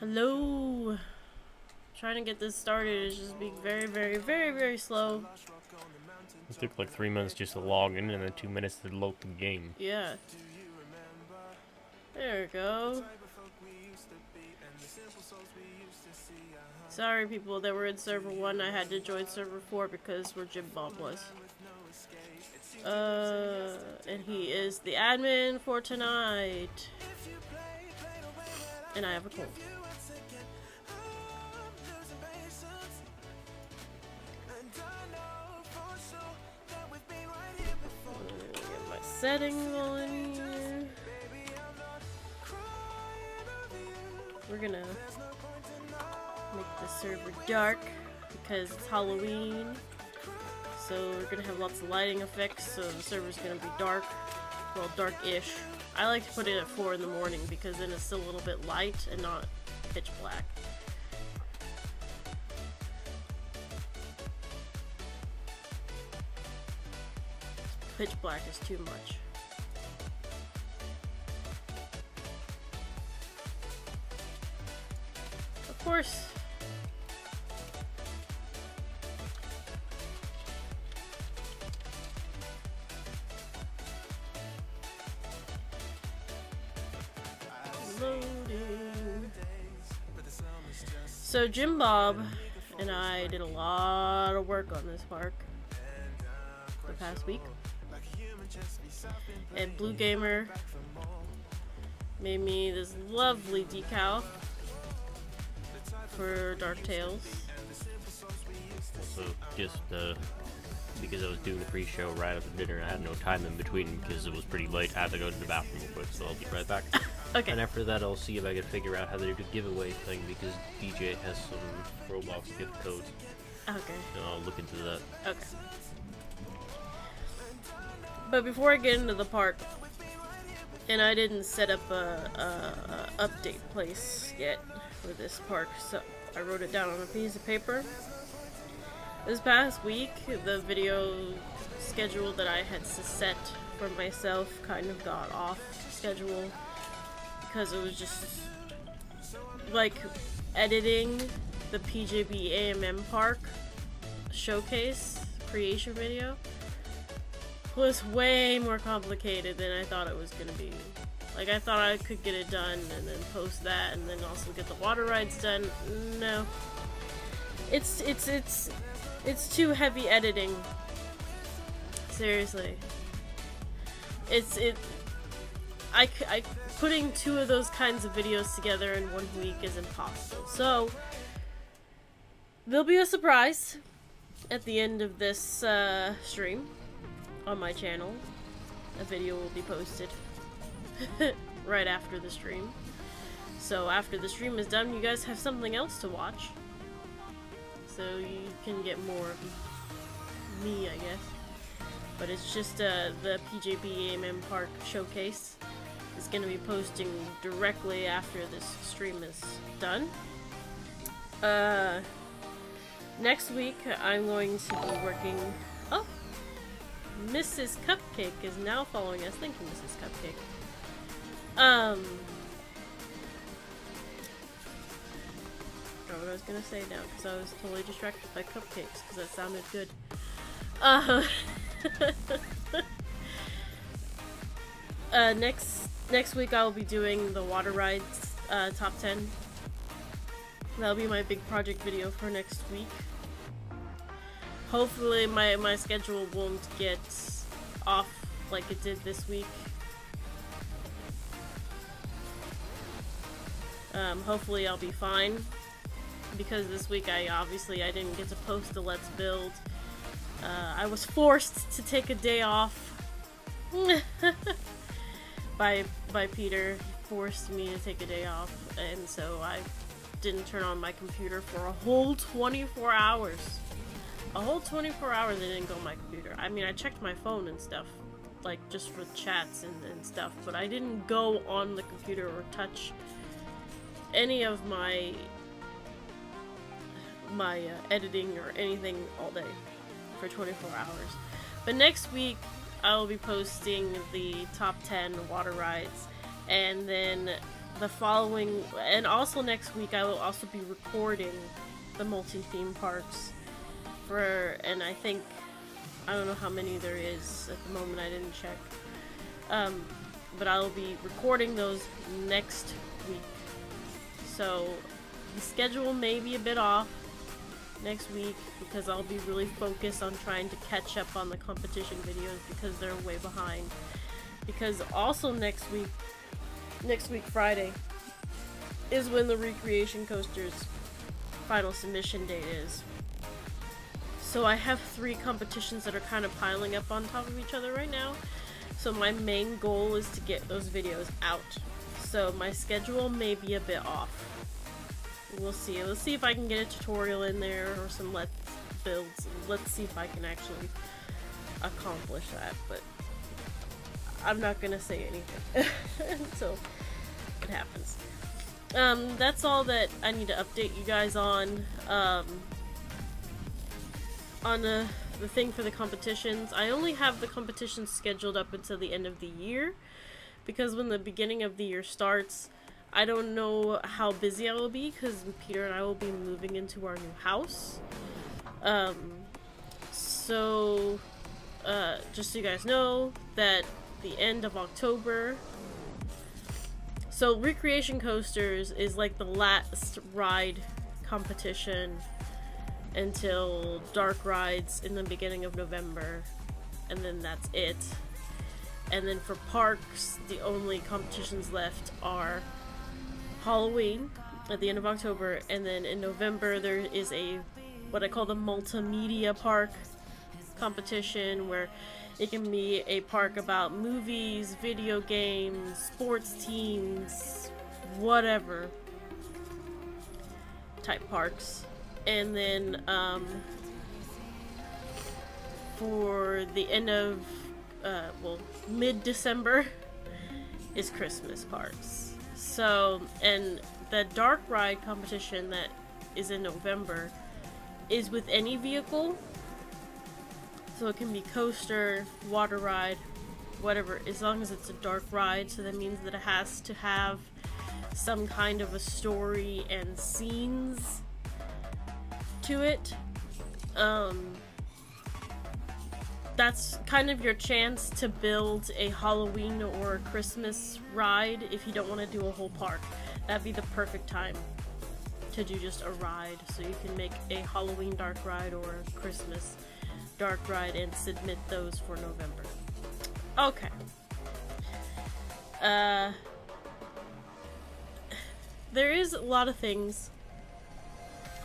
Hello. Trying to get this started is just being very slow. It took like 3 minutes just to log in and then 2 minutes to load the game. Yeah. There we go. Sorry people that were in server 1, I had to join server 4 because where PJBAMM was. And he is the admin for tonight. And I have a cold. Get my settings all in here. We're gonna make the server dark because it's Halloween. So we're gonna have lots of lighting effects, so the server's gonna be dark. Well, dark-ish. I like to put it at 4 in the morning because then it's still a little bit light and not pitch black. Pitch black is too much. Of course. Loading. So Jim Bob and I did a lot of work on this park the past week. And Blue Gamer made me this lovely decal for Dark Tales. Also, just because I was doing the pre-show right after dinner, I had no time in between because it was pretty late. I had to go to the bathroom real quick, so I'll be right back. Okay. And after that, I'll see if I can figure out how to do the giveaway thing because DJ has some Roblox gift codes. Okay. And I'll look into that. Okay. But before I get into the park, and I didn't set up a update place yet for this park, so I wrote it down on a piece of paper. This past week, the video schedule that I had set for myself kind of got off schedule because it was just like editing the PJBAMM park showcase creation video was way more complicated than I thought it was gonna be. Like, I thought I could get it done and then post that and then also get the water rides done. No. It's too heavy editing. Seriously. Putting 2 of those kinds of videos together in 1 week is impossible. So, there'll be a surprise at the end of this stream on my channel. A video will be posted right after the stream. So after the stream is done, you guys have something else to watch. So you can get more of me, I guess. But it's just the PJBAMM Park showcase is going to be posting directly after this stream is done. Next week I'm going to be working... Oh! Mrs. Cupcake is now following us. Thank you, Mrs. Cupcake. I don't know what I was gonna say now because I was totally distracted by cupcakes because that sounded good. Next week I'll be doing the water rides top 10. That'll be my big project video for next week. Hopefully my schedule won't get off like it did this week. Hopefully I'll be fine because this week I didn't get to post the Let's Build. I was forced to take a day off by Peter. He forced me to take a day off, and so I didn't turn on my computer for a whole 24 hours. A whole 24 hours I didn't go on my computer. I mean, I checked my phone and stuff, like just for chats and stuff, but I didn't go on the computer or touch any of my editing or anything all day for 24 hours. But next week I will be posting the top 10 water rides, and then the following, and also next week, I will also be recording the multi-theme parks for, and I think, I don't know how many there is at the moment, I didn't check, but I'll be recording those next week, so the schedule may be a bit off next week, because I'll be really focused on trying to catch up on the competition videos, because they're way behind, because also next week Friday, is when the Recreation Coasters final submission date is. So I have 3 competitions that are kind of piling up on top of each other right now. So my main goal is to get those videos out. So my schedule may be a bit off. We'll see. Let's see if I can get a tutorial in there or some Let's Builds. Let's see if I can actually accomplish that. But I'm not gonna say anything until it happens. That's all that I need to update you guys on. On the thing for the competitions, I only have the competitions scheduled up until the end of the year, because when the beginning of the year starts, I don't know how busy I will be, because Peter and I will be moving into our new house. So just so you guys know, that the end of October, so Recreation Coasters is like the last ride competition until Dark Rides in the beginning of November, and then that's it. And then for parks, the only competitions left are Halloween at the end of October, and then in November there is a what I call the multimedia park competition, where it can be a park about movies, video games, sports teams, whatever type parks. And then for the end of well, mid-December is Christmas parks. So, and the dark ride competition that is in November is with any vehicle, so it can be coaster, water ride, whatever, as long as it's a dark ride. So that means that it has to have some kind of a story and scenes to it. That's kind of your chance to build a Halloween or a Christmas ride if you don't want to do a whole park. That'd be the perfect time to do just a ride, so you can make a Halloween dark ride or a Christmas dark ride and submit those for November. Okay. There is a lot of things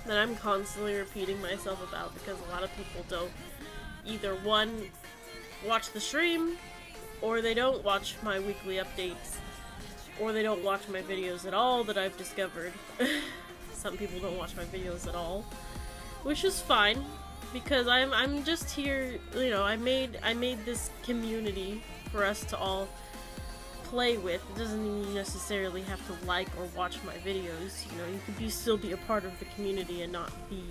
that I'm constantly repeating myself about, because a lot of people don't either, one, watch the stream, or they don't watch my weekly updates, or they don't watch my videos at all that I've discovered. Some people don't watch my videos at all, which is fine, because I'm just here, you know, I made this community for us to all play with. It doesn't mean you necessarily have to like or watch my videos. You know, you could still be a part of the community and not be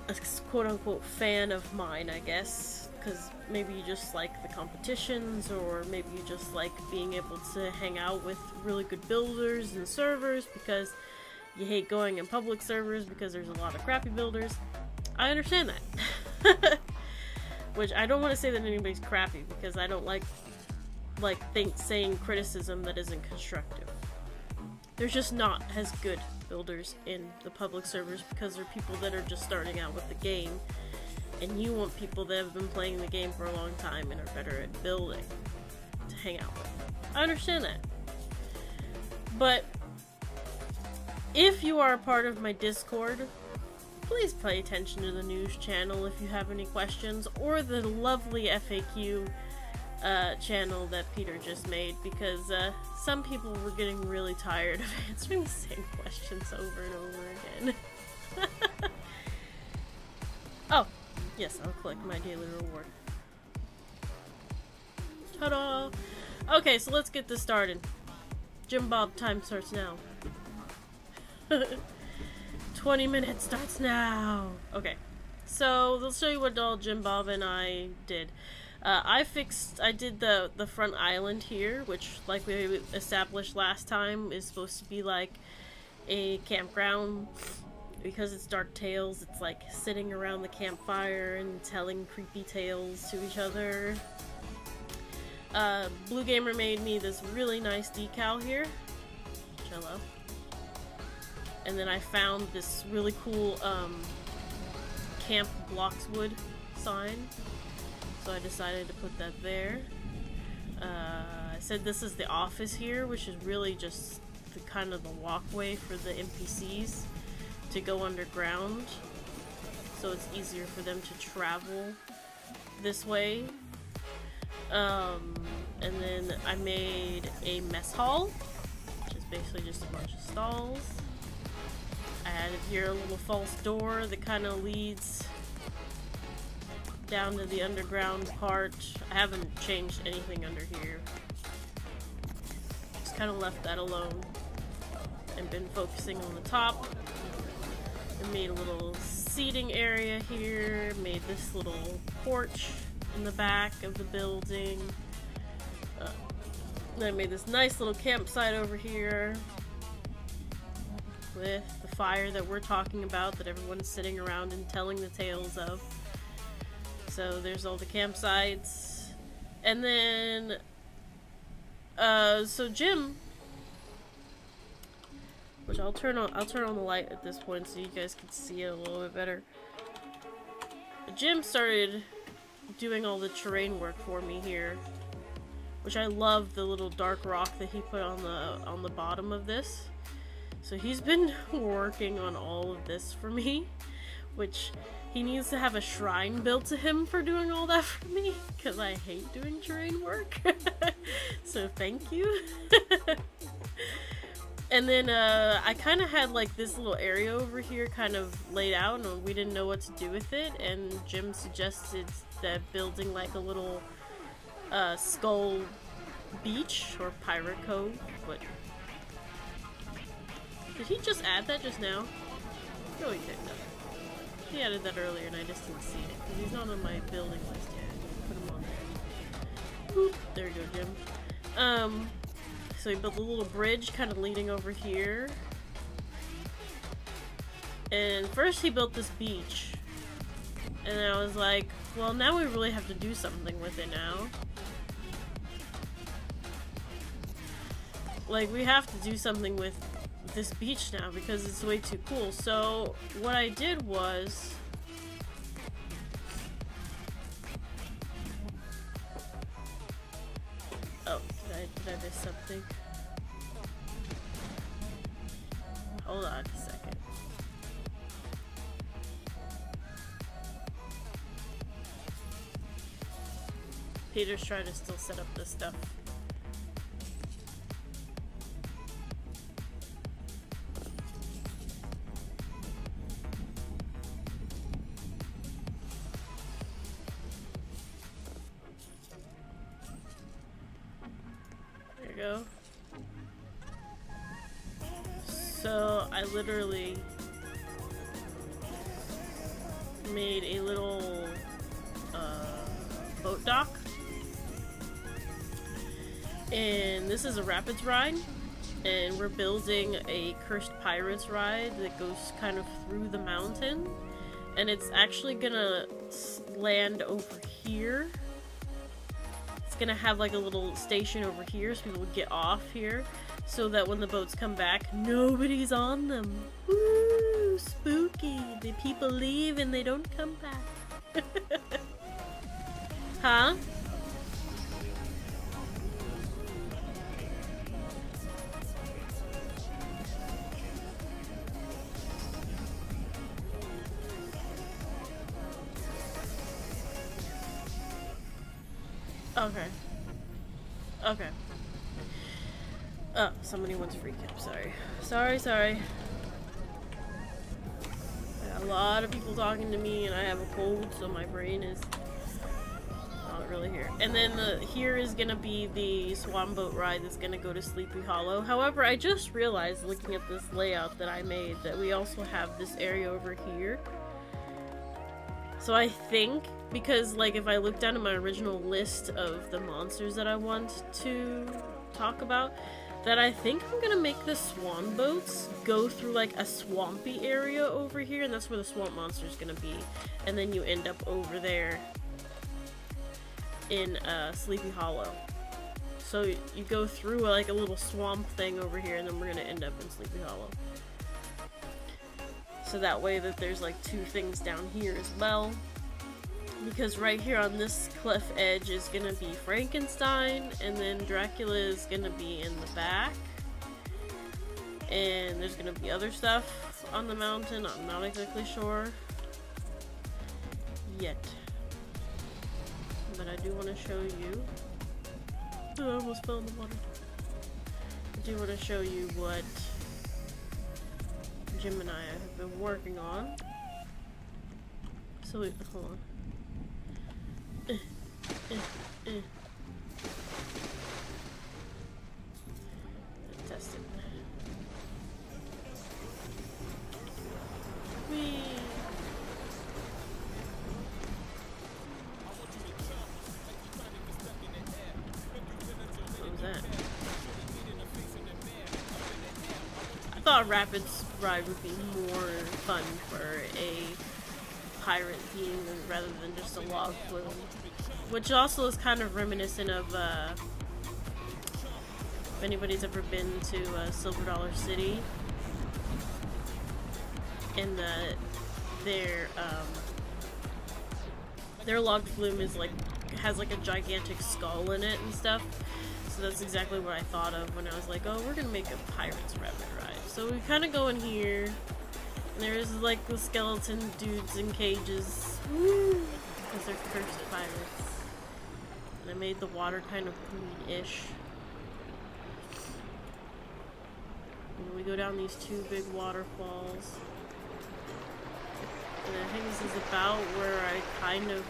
a quote-unquote fan of mine, I guess, because maybe you just like the competitions, or maybe you just like being able to hang out with really good builders and servers, because you hate going in public servers because there's a lot of crappy builders. I understand that. Which, I don't want to say that anybody's crappy, because I don't like saying criticism that isn't constructive. There's just not as good builders in the public servers, because they're people that are just starting out with the game, and you want people that have been playing the game for a long time and are better at building to hang out with. I understand that. But if you are a part of my Discord, please pay attention to the news channel if you have any questions, or the lovely FAQ channel that Peter just made, because some people were getting really tired of answering the same questions over and over again. Oh, yes, I'll collect my daily reward. Ta-da! Okay, so let's get this started. Jim Bob time starts now. 20 minutes starts now! Okay, so let's show you what all Jim Bob and I did. I did the front island here, which, like we established last time, is supposed to be like a campground. Because it's Dark Tales, it's like sitting around the campfire and telling creepy tales to each other. Blue Gamer made me this really nice decal here, which I love. And then I found this really cool Camp Bloxwood sign, so I decided to put that there. I said this is the office here, which is really just the kind of the walkway for the NPCs to go underground, so it's easier for them to travel this way. And then I made a mess hall, which is basically just a bunch of stalls. I added here a little false door that kind of leads down to the underground part. I haven't changed anything under here. Just kind of left that alone and been focusing on the top. I made a little seating area here, made this little porch in the back of the building. Then I made this nice little campsite over here with the fire that we're talking about, that everyone's sitting around and telling the tales of. So there's all the campsites. And then, so Jim, which I'll turn on the light at this point so you guys can see it a little bit better. Jim started doing all the terrain work for me here, which I love the little dark rock that he put on the bottom of this. So he's been working on all of this for me, which he needs to have a shrine built to him for doing all that for me, because I hate doing terrain work. So thank you. And then I kind of had like this little area over here kind of laid out, and we didn't know what to do with it, and Jim suggested that building like a little skull beach or pirate cove. But did he just add that just now? No, he didn't. He added that earlier and I just didn't see it, because he's not on my building list yet. Put him on there. Boop. There you go, Jim. So he built a little bridge kind of leading over here. And first he built this beach. And I was like, well, now we really have to do something with it now. Like, we have to do something with this beach now because it's way too cool. So what I did was, oh, did I miss something? Hold on a second. Peter's trying to still set up this stuff. There you go. So I literally made a little boat dock, and this is a rapids ride, and we're building a cursed pirates ride that goes kind of through the mountain, and it's actually gonna land over here. It's gonna have like a little station over here so people would get off here, so that when the boats come back, nobody's on them. Woo! Spooky! The people leave and they don't come back. Huh? Okay. Okay. Oh, somebody wants free cap. Sorry. I got a lot of people talking to me, and I have a cold, so my brain is not really here. And then here is gonna be the swan boat ride that's gonna go to Sleepy Hollow. However, I just realized, looking at this layout that I made, that we also have this area over here. So I think, because like if I look down at my original list of the monsters that I want to talk about, that I think I'm gonna make the swan boats go through like a swampy area over here, and that's where the swamp monster is gonna be. And then you end up over there in Sleepy Hollow. So you go through like a little swamp thing over here, and then we're gonna end up in Sleepy Hollow. So that way that there's like two things down here as well. Because right here on this cliff edge is gonna be Frankenstein, and then Dracula is gonna be in the back. And there's gonna be other stuff on the mountain, I'm not exactly sure yet. But I do want to show you. Oh, I almost fell in the water. I do want to show you what Jim and I have been working on. So wait, hold on. Test it. Whee! What was that? I thought a rapids ride would be more fun for a pirate theme rather than just a log flume. Which also is kind of reminiscent of, if anybody's ever been to Silver Dollar City, and their log flume is like, has like a gigantic skull in it and stuff. So that's exactly what I thought of when I was like, oh, we're gonna make a pirate's rapid ride. So we kind of go in here, and there's like the skeleton dudes in cages, because they're cursed pirates. And I made the water kind of green-ish. And we go down these two big waterfalls. And I think this is about where I kind of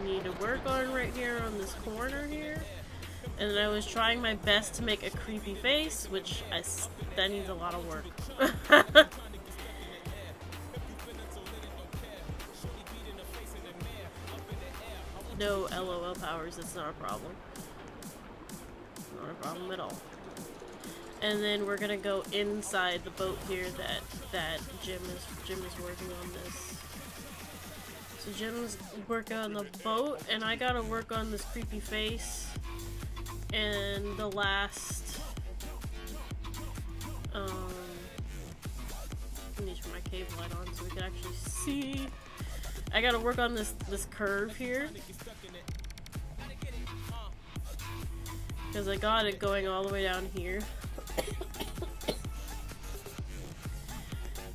need to work on right here on this corner here. And then I was trying my best to make a creepy face, which that needs a lot of work. No LOL powers, that's not a problem. Not a problem at all. And then we're gonna go inside the boat here that Jim is working on this. So Jim's working on the boat, and I gotta work on this creepy face. And the last I need to turn my cable light on so we can actually see. I gotta work on this curve here, because I got it going all the way down here.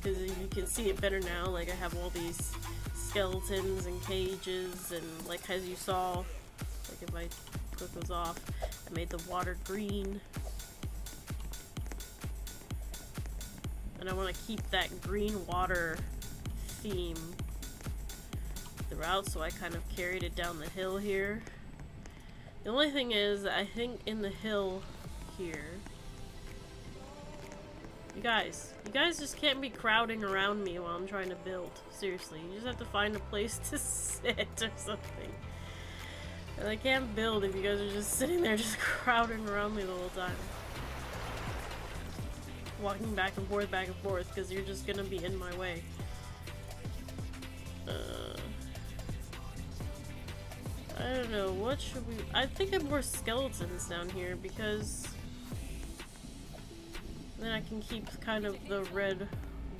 Because you can see it better now, like I have all these skeletons and cages, and like as you saw, like if I click those off, I made the water green. And I want to keep that green water theme throughout, so I kind of carried it down the hill here. The only thing is, I think in the hill here, you guys just can't be crowding around me while I'm trying to build. Seriously, you just have to find a place to sit or something. And I can't build if you guys are just sitting there just crowding around me the whole time. Walking back and forth, because you're just gonna be in my way. I don't know, what should we... I think I have more skeletons down here, because then I can keep kind of the red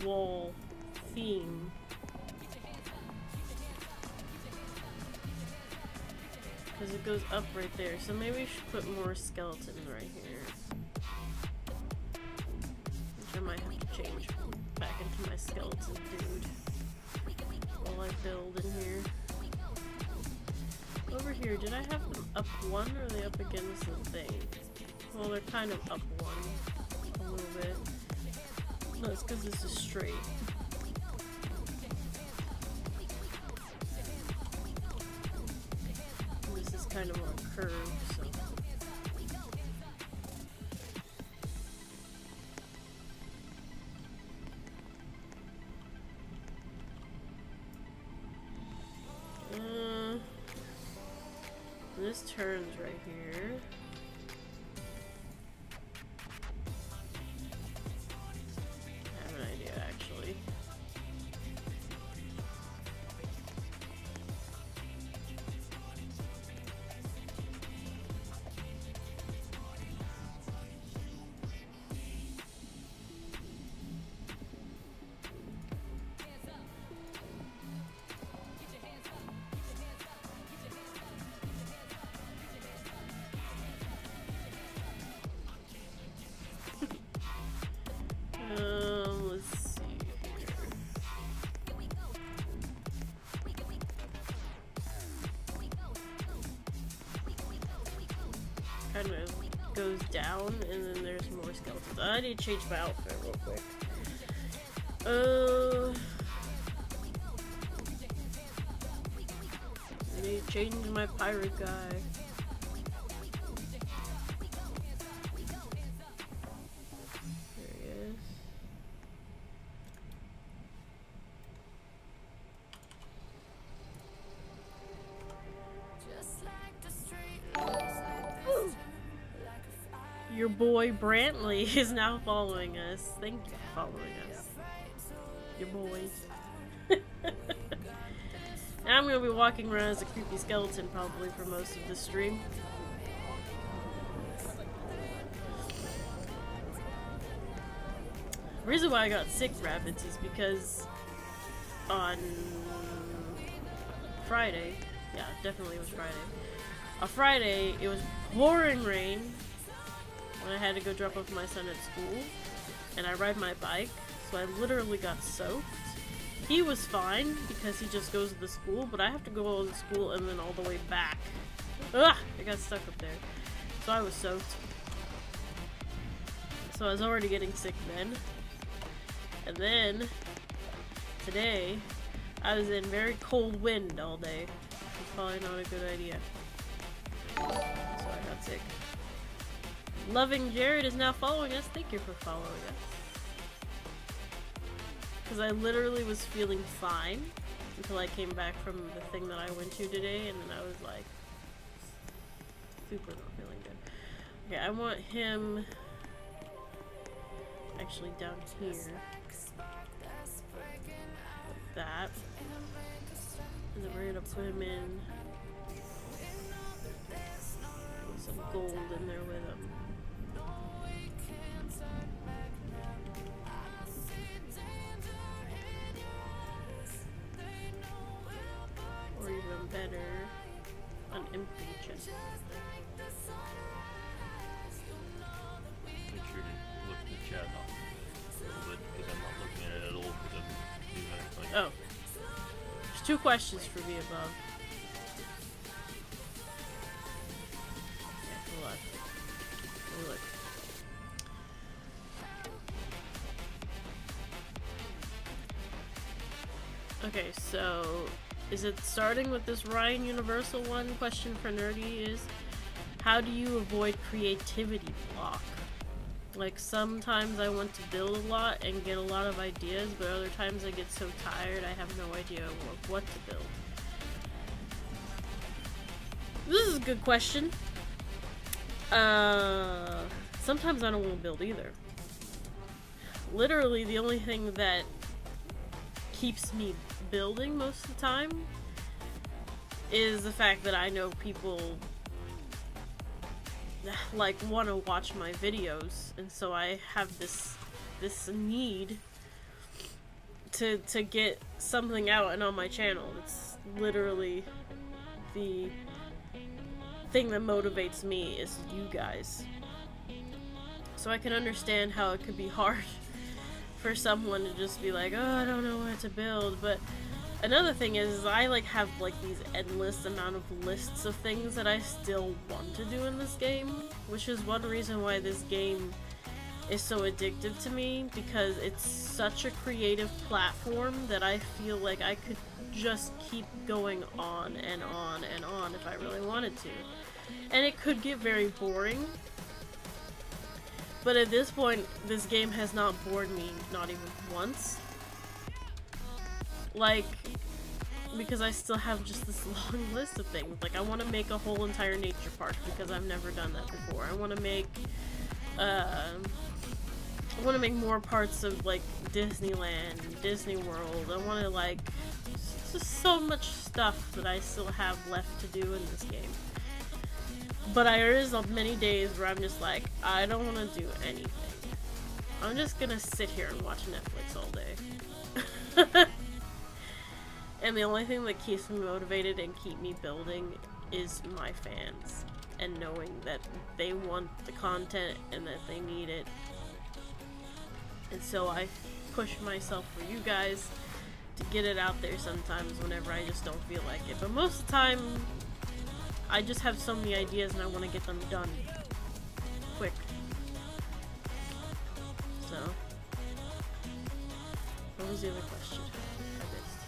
wall theme. Because it goes up right there, so maybe we should put more skeletons right here. Which I might have to change back into my skeleton dude while I build in here. Over here, did I have them up one, or are they up against the thing? Well, they're kind of up one, a little bit. No, it's because this is straight. And this is kind of on a curve, so. This turns right here. I have an idea, actually. Let's see here. Kind of goes down, and then there's more skeletons. I need to change my outfit real quick. I need to change my pirate guy. Your boy Brantley is now following us. Thank you for following us. Your boy. And I'm gonna be walking around as a creepy skeleton probably for most of the stream. The reason why I got sick, rabbits, is because on Friday, yeah, definitely it was Friday. On Friday, it was pouring rain when I had to go drop off my son at school, and I ride my bike, so I literally got soaked. He was fine because he just goes to the school, but I have to go to school and then all the way back. Ugh! I got stuck up there. So I was soaked. So I was already getting sick then. And then, today, I was in very cold wind all day. It's probably not a good idea. So I got sick. Loving Jared is now following us. Thank you for following us. Because I literally was feeling fine until I came back from the thing that I went to today, and then I was like, super not feeling good. Okay, I want him actually down here. Like that. And then we're gonna put him in some gold in there with him. Or even better, an empty chest. Make sure to look the chat up a little bit, because I'm not looking at it at all, because I'm doing anything. Oh. There's 2 questions for me above. Okay, hold on. Let me look. Okay, so is it starting with this Ryan Universal one? Question for Nerdy is, how do you avoid creativity block? Like, sometimes I want to build a lot and get a lot of ideas, but other times I get so tired I have no idea what to build. This is a good question. Sometimes I don't want to build either. Literally, the only thing that keeps me building most of the time is the fact that I know people like want to watch my videos, and so I have this need to get something out and on my channel. It's literally the thing that motivates me is you guys. So I can understand how it could be hard for someone to just be like, oh, I don't know what to build. But another thing is I like have like these endless amount of lists of things that I still want to do in this game, which is one reason why this game is so addictive to me, because it's such a creative platform that I feel like I could just keep going on and on and on if I really wanted to. And it could get very boring. But at this point, this game has not bored me, not even once. Like, because I still have just this long list of things. Like, I want to make a whole entire nature park because I've never done that before. I want to make more parts of like Disneyland, Disney World. I want to like just so much stuff that I still have left to do in this game. But there is many days where I'm just like, I don't want to do anything. I'm just gonna sit here and watch Netflix all day. And the only thing that keeps me motivated and keep me building is my fans. And knowing that they want the content and that they need it. And so I push myself for you guys to get it out there sometimes whenever I just don't feel like it. But most of the time, I just have so many ideas and I want to get them done quick. So, what was the other question? I missed.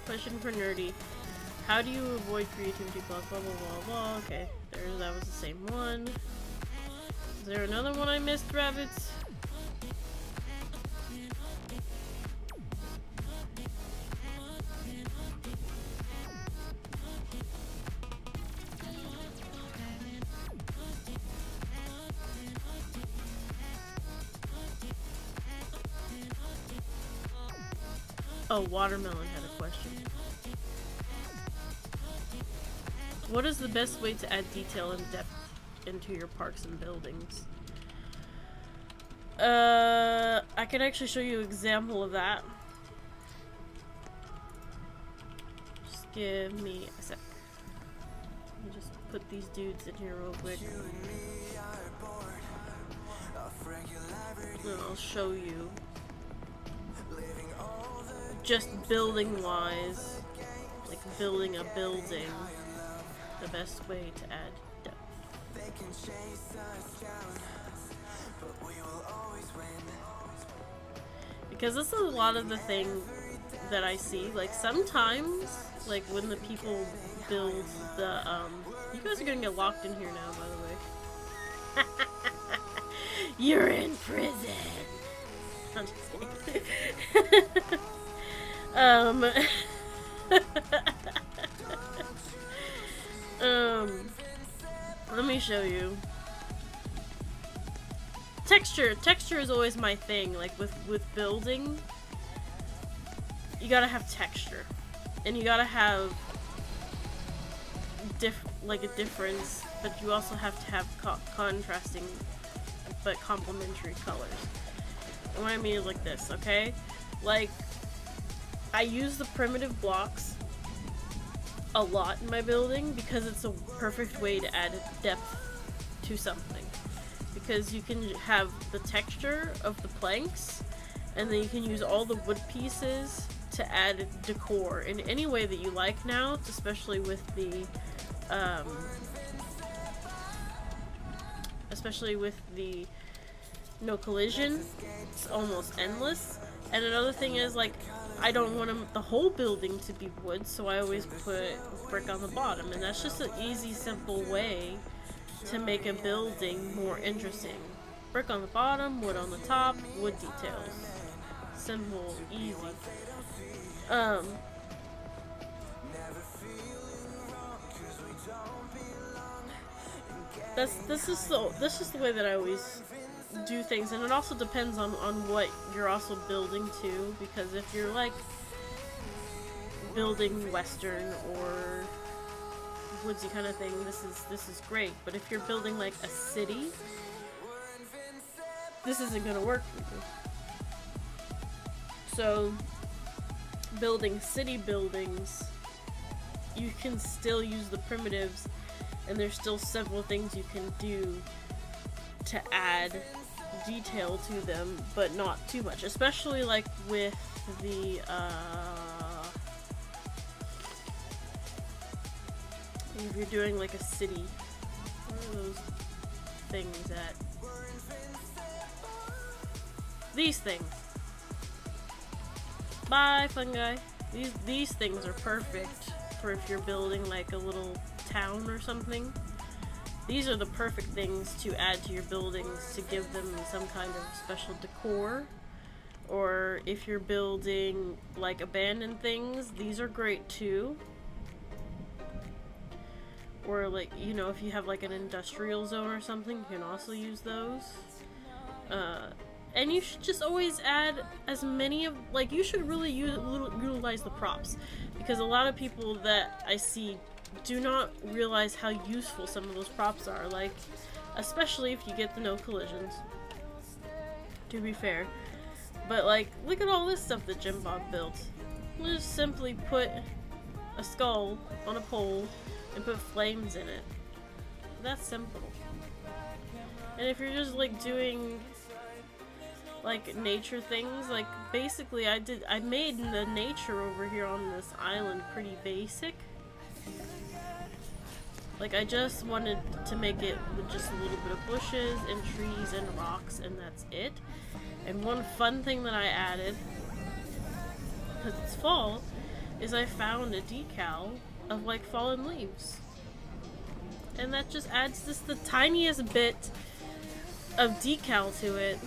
Question for Nerdy. How do you avoid creativity block? Blah blah blah blah. Okay, that was the same one. Is there another one I missed, rabbits? Oh, Watermelon had a question. What is the best way to add detail and depth into your parks and buildings? I can actually show you an example of that. Just give me a sec. Let me just put these dudes in here real quick. And I'll show you. Just building wise, like building a building, the best way to add depth. Because this is a lot of the thing that I see, like sometimes, like when the people build the, you guys are gonna get locked in here now, by the way. You're in prison! I'm just kidding. Let me show you. Texture is always my thing. Like with building, you gotta have texture, and you gotta have like a difference, but you also have to have contrasting but complementary colors. And what I mean is like this, okay? Like, I use the primitive blocks a lot in my building because it's a perfect way to add depth to something. Because you can have the texture of the planks, and then you can use all the wood pieces to add decor in any way that you like now, especially with the no collision. It's almost endless. And another thing is, like, I don't want the whole building to be wood, so I always put brick on the bottom, and that's just an easy, simple way to make a building more interesting. Brick on the bottom, wood on the top, wood details. Simple, easy. This is the way that I always do things, and it also depends on what you're also building too, because if you're like building western or woodsy kind of thing, this is great. But if you're building like a city, this isn't gonna work for you. So building city buildings, you can still use the primitives, and there's still several things you can do to add detail to them, but not too much. Especially like with the if you're doing like a city. Where are those things at? These things. Bye, fungi. These things are perfect for if you're building like a little town or something. these are the perfect things to add to your buildings to give them some kind of special decor. Or if you're building like abandoned things, these are great too. Or like, you know, if you have like an industrial zone or something, you can also use those. And you should just always add as many of, like, you should really utilize the props. Because a lot of people that I see do not realize how useful some of those props are. Like, especially if you get the no collisions. To be fair. But like, look at all this stuff that Jim Bob built. We'll just simply put a skull on a pole and put flames in it. That's simple. And if you're just like doing like nature things, like basically I made the nature over here on this island pretty basic. Like I just wanted to make it with just a little bit of bushes and trees and rocks, and that's it. And one fun thing that I added, because it's fall, is I found a decal of like fallen leaves. And that just adds just the tiniest bit of decal to it.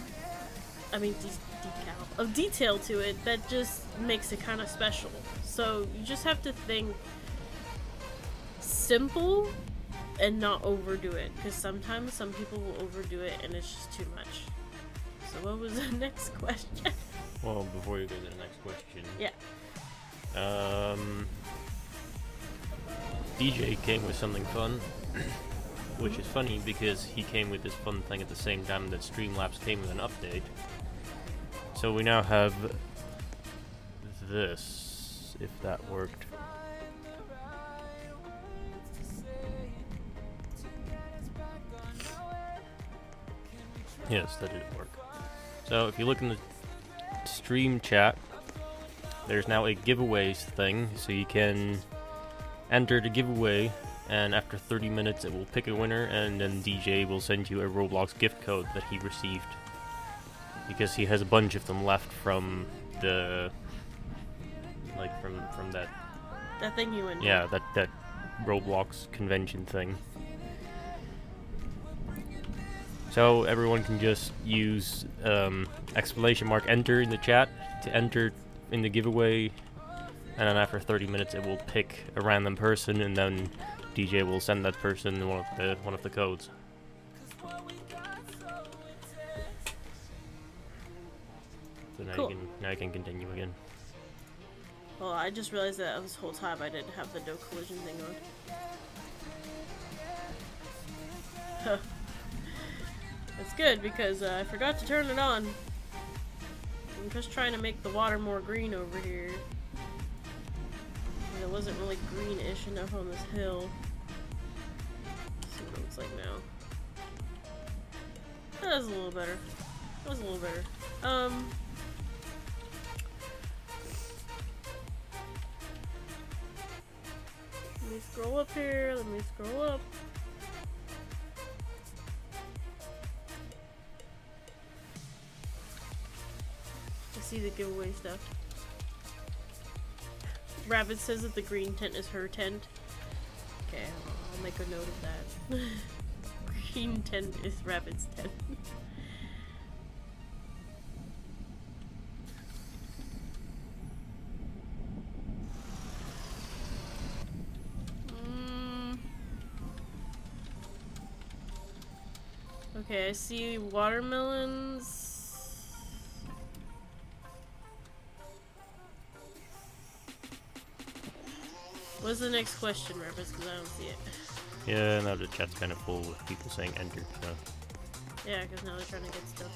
I mean, decal. Of detail to it that just makes it kind of special. So you just have to think simple and not overdo it. Because sometimes some people will overdo it and it's just too much. So what was the next question? Well, before you go to the next question. Yeah. DJ came with something fun. Which is funny because he came with this fun thing at the same time that Streamlabs came with an update. So we now have this, if that worked. Yes, that did work. So if you look in the stream chat, there's now a giveaways thing, so you can enter the giveaway, and after 30 minutes it will pick a winner, and then DJ will send you a Roblox gift code that he received. Because he has a bunch of them left from the, like, from that... That thing you went to. Yeah, that Roblox convention thing. So everyone can just use exclamation mark enter in the chat to enter in the giveaway, and then after 30 minutes it will pick a random person, and then DJ will send that person one of the codes. So now cool. you can continue again. Well, I just realized that this whole time I didn't have the no collision thing on. It's good because I forgot to turn it on. I'm just trying to make the water more green over here. And it wasn't really greenish enough on this hill. Let's see what it looks like now. That was a little better. That was a little better. Let me scroll up here. Let me scroll up. See the giveaway stuff. Rabbit says that the green tent is her tent. Okay, I'll make a note of that. Green tent is Rabbit's tent. Okay, I see watermelons. What's the next question, Rabbits? Because I don't see it. Yeah, now the chat's kind of full with people saying enter, so... Yeah, because now they're trying to get stuff.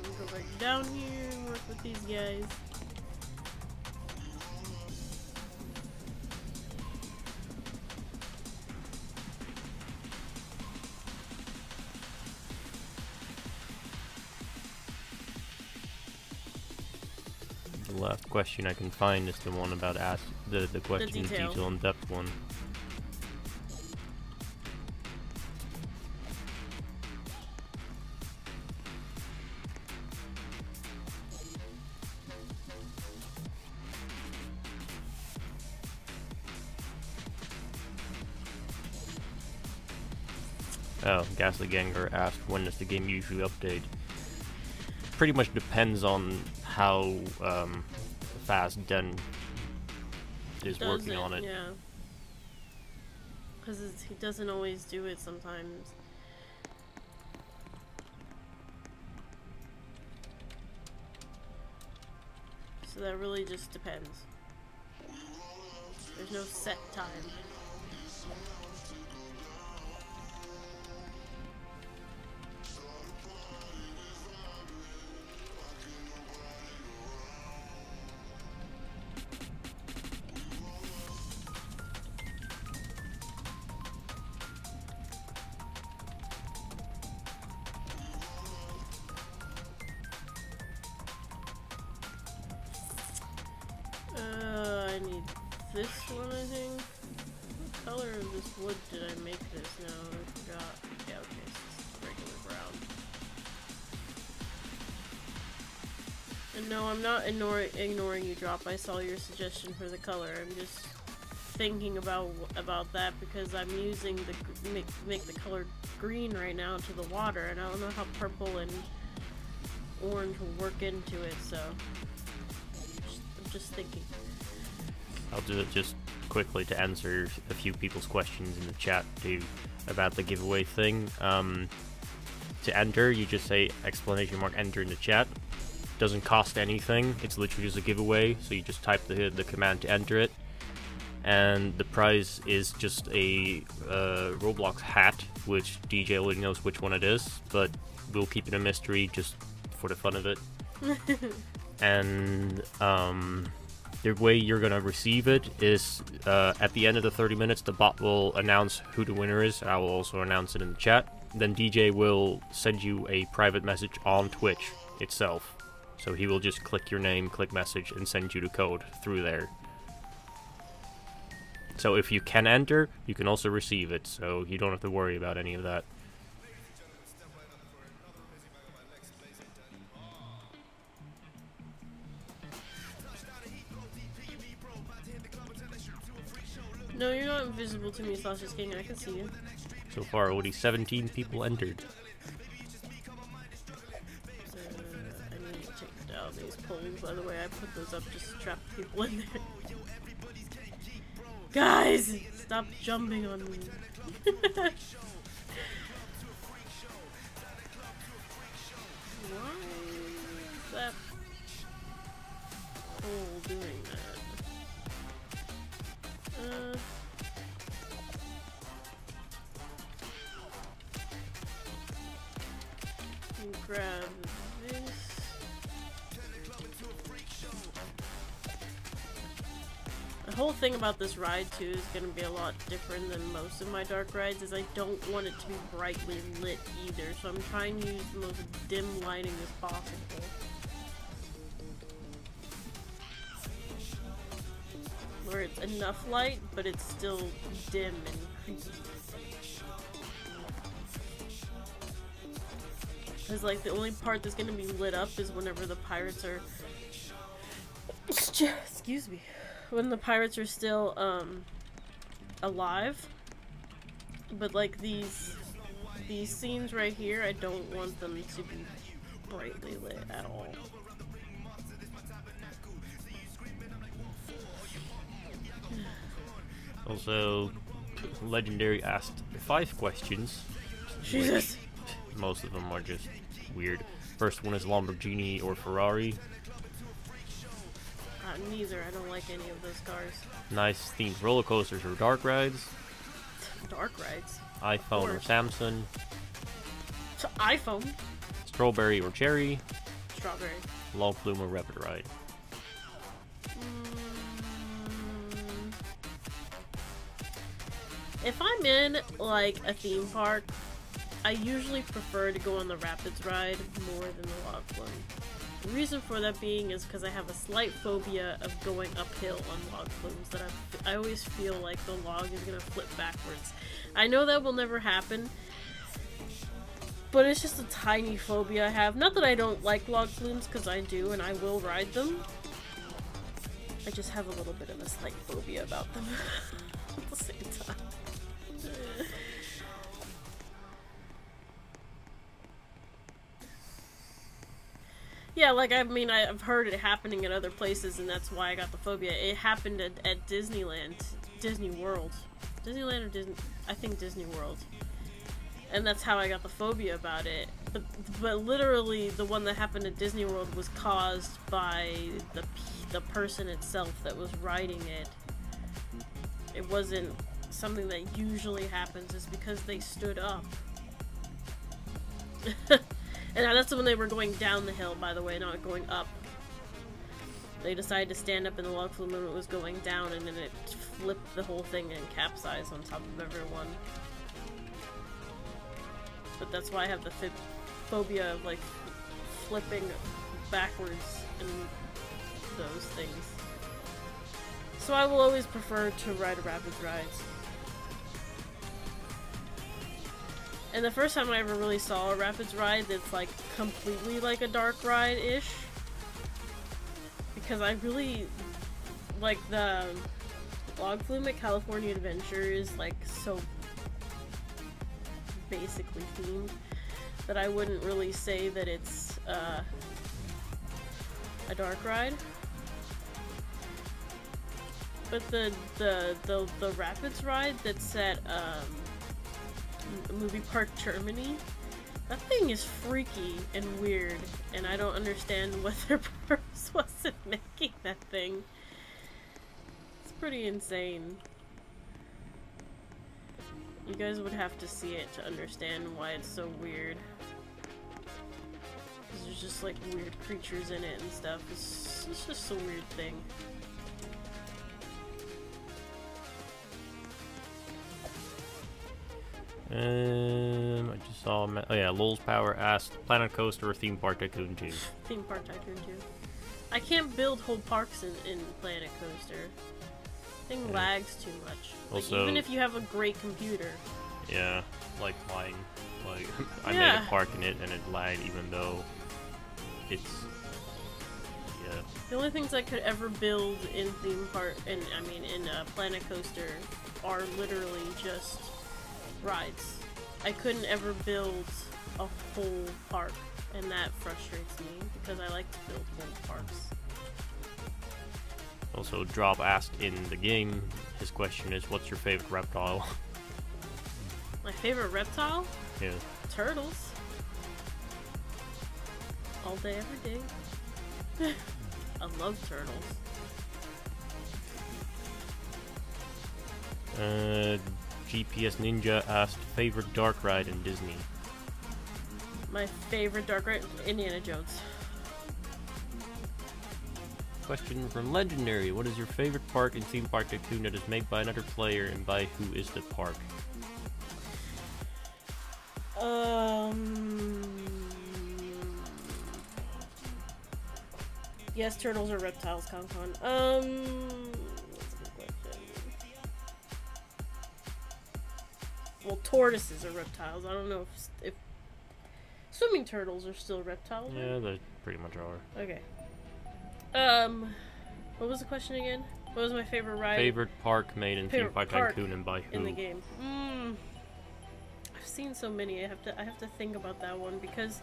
We'll go back down here and work with these guys. The last question I can find is the one about the question detail and depth one. Oh, Ghastly Ganger asked, when does the game usually update? Pretty much depends on how fast Den is working on it. Yeah. Because he doesn't always do it sometimes. So that really just depends. There's no set time. I need this one, I think. What color of this wood did I make this now? I forgot. Yeah, okay, so it's regular brown. And no, I'm not ignoring you, Drop. I saw your suggestion for the color. I'm just thinking about that because I'm using the make the color green right now to the water, and I don't know how purple and orange will work into it, so I'm just thinking. I'll do it just quickly to answer a few people's questions in the chat too about the giveaway thing. To enter, you just say !enter in the chat. Doesn't cost anything. It's literally just a giveaway, so you just type the command to enter it. And the prize is just a Roblox hat, which DJ already knows which one it is, but we'll keep it a mystery just for the fun of it. And the way you're gonna receive it is at the end of the 30 minutes, the bot will announce who the winner is. I will also announce it in the chat. Then DJ will send you a private message on Twitch itself. So he will just click your name, click message, and send you the code through there. So if you can enter, you can also receive it, so you don't have to worry about any of that. No, you're not invisible to me, Sasha's King. I can see you. So far, already 17 people entered. I need to take down these poles, by the way. I put those up just to trap people in there. Guys! Stop jumping on me. Why is that pole doing that? Grab this. The whole thing about this ride too is going to be a lot different than most of my dark rides, is I don't want it to be brightly lit either, so I'm trying to use the most dim lighting as possible. Where it's enough light, but it's still dim and creepy. Because, like, the only part that's gonna be lit up is whenever the pirates are... Excuse me. When the pirates are still, alive. But, like, these scenes right here, I don't want them to be brightly lit at all. Also, Legendary asked 5 questions. Jesus! Most of them are just weird. First one is Lamborghini or Ferrari. Neither. I don't like any of those cars. Nice themed roller coasters or dark rides. Dark rides? iPhone or Samsung. So iPhone. Strawberry or cherry. Strawberry. Log Flume or rapid ride. If I'm in, like, a theme park, I usually prefer to go on the Rapids ride more than the Log Flume. The reason for that being is because I have a slight phobia of going uphill on log flumes, that I always feel like the log is gonna flip backwards. I know that will never happen, but it's just a tiny phobia I have. Not that I don't like log flumes, because I do and I will ride them. I just have a little bit of a slight phobia about them at the same time. Yeah, like, I mean, I've heard it happening at other places, and that's why I got the phobia. It happened at Disneyland. Disney World. Disneyland or Disney... I think Disney World. And that's how I got the phobia about it. But literally, the one that happened at Disney World was caused by the person itself that was riding it. It wasn't something that usually happens. It's because they stood up. And that's when they were going down the hill, by the way, not going up. They decided to stand up in the log flume when it was going down, and then it flipped the whole thing and capsized on top of everyone. But that's why I have the phobia of, like, flipping backwards in those things. So I will always prefer to ride Rapids rides. And the first time I ever really saw a Rapids ride that's, like, completely like a dark ride-ish, because I really like the log flume at California Adventure is, like, so basically themed that I wouldn't really say that it's a dark ride. But the Rapids ride that's at Movie Park Germany, that thing is freaky and weird, and I don't understand what their purpose was in making that thing. It's pretty insane. You guys would have to see it to understand why it's so weird. 'Cause there's just, like, weird creatures in it and stuff. It's just a weird thing. I just saw. Oh yeah, Lulz Power asked Planet Coaster or Theme Park Tycoon 2. Theme Park Tycoon 2. I can't build whole parks in Planet Coaster. Thing lags too much. Like, Also, even if you have a great computer. Yeah, like flying. Like I made Yeah. a park in it and it lagged, even though it's The only things I could ever build in theme park, in Planet Coaster, are literally just rides. I couldn't ever build a whole park, and that frustrates me because I like to build whole parks. Also, Drop asked in the game. His question is, "What's your favorite reptile?" My favorite reptile? Yeah. Turtles. All day, every day. I love turtles. GPS Ninja asked favorite dark ride in Disney. My favorite dark ride? Indiana Jones. Question from Legendary: What is your favorite park in Theme Park Tycoon that is made by another player, and by who is the park? Yes, turtles or reptiles, Concon. That's a good question. Well, tortoises are reptiles. I don't know if swimming turtles are still reptiles. Yeah, they pretty much are. Okay. What was the question again? What was my favorite ride? Favorite park made in Theme Park Tycoon, and by who? In the game. I've seen so many. I have to think about that one, because,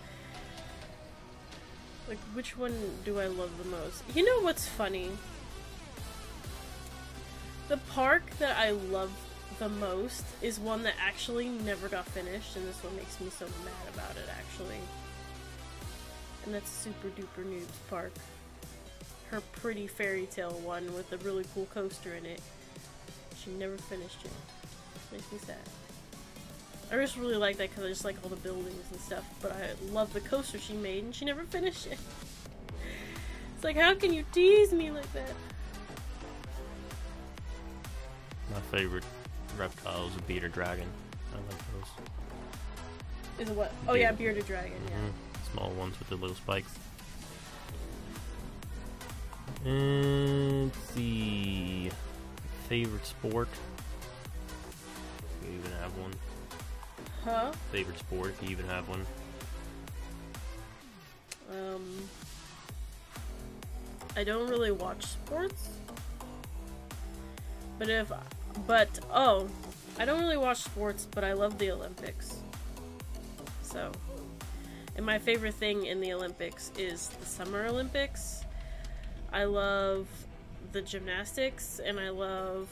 like, which one do I love the most? You know what's funny? The park that I love the most is one that actually never got finished, and this one makes me so mad about it, actually. And that's Super Duper Noob's Park. Her pretty fairy tale one with a really cool coaster in it. She never finished it. Makes me sad. I just really like that because I just like all the buildings and stuff, but I love the coaster she made and she never finished it. It's like, how can you tease me like that? My favorite reptile is a bearded dragon. I like those. Is it what? Oh yeah, bearded dragon, yeah. Small ones with the little spikes. And let's see. Favorite sport? Do you even have one? Huh? Favorite sport? Do you even have one? I don't really watch sports. I don't really watch sports, but I love the Olympics. So, And my favorite thing in the Olympics is the Summer Olympics. I love the gymnastics, and I love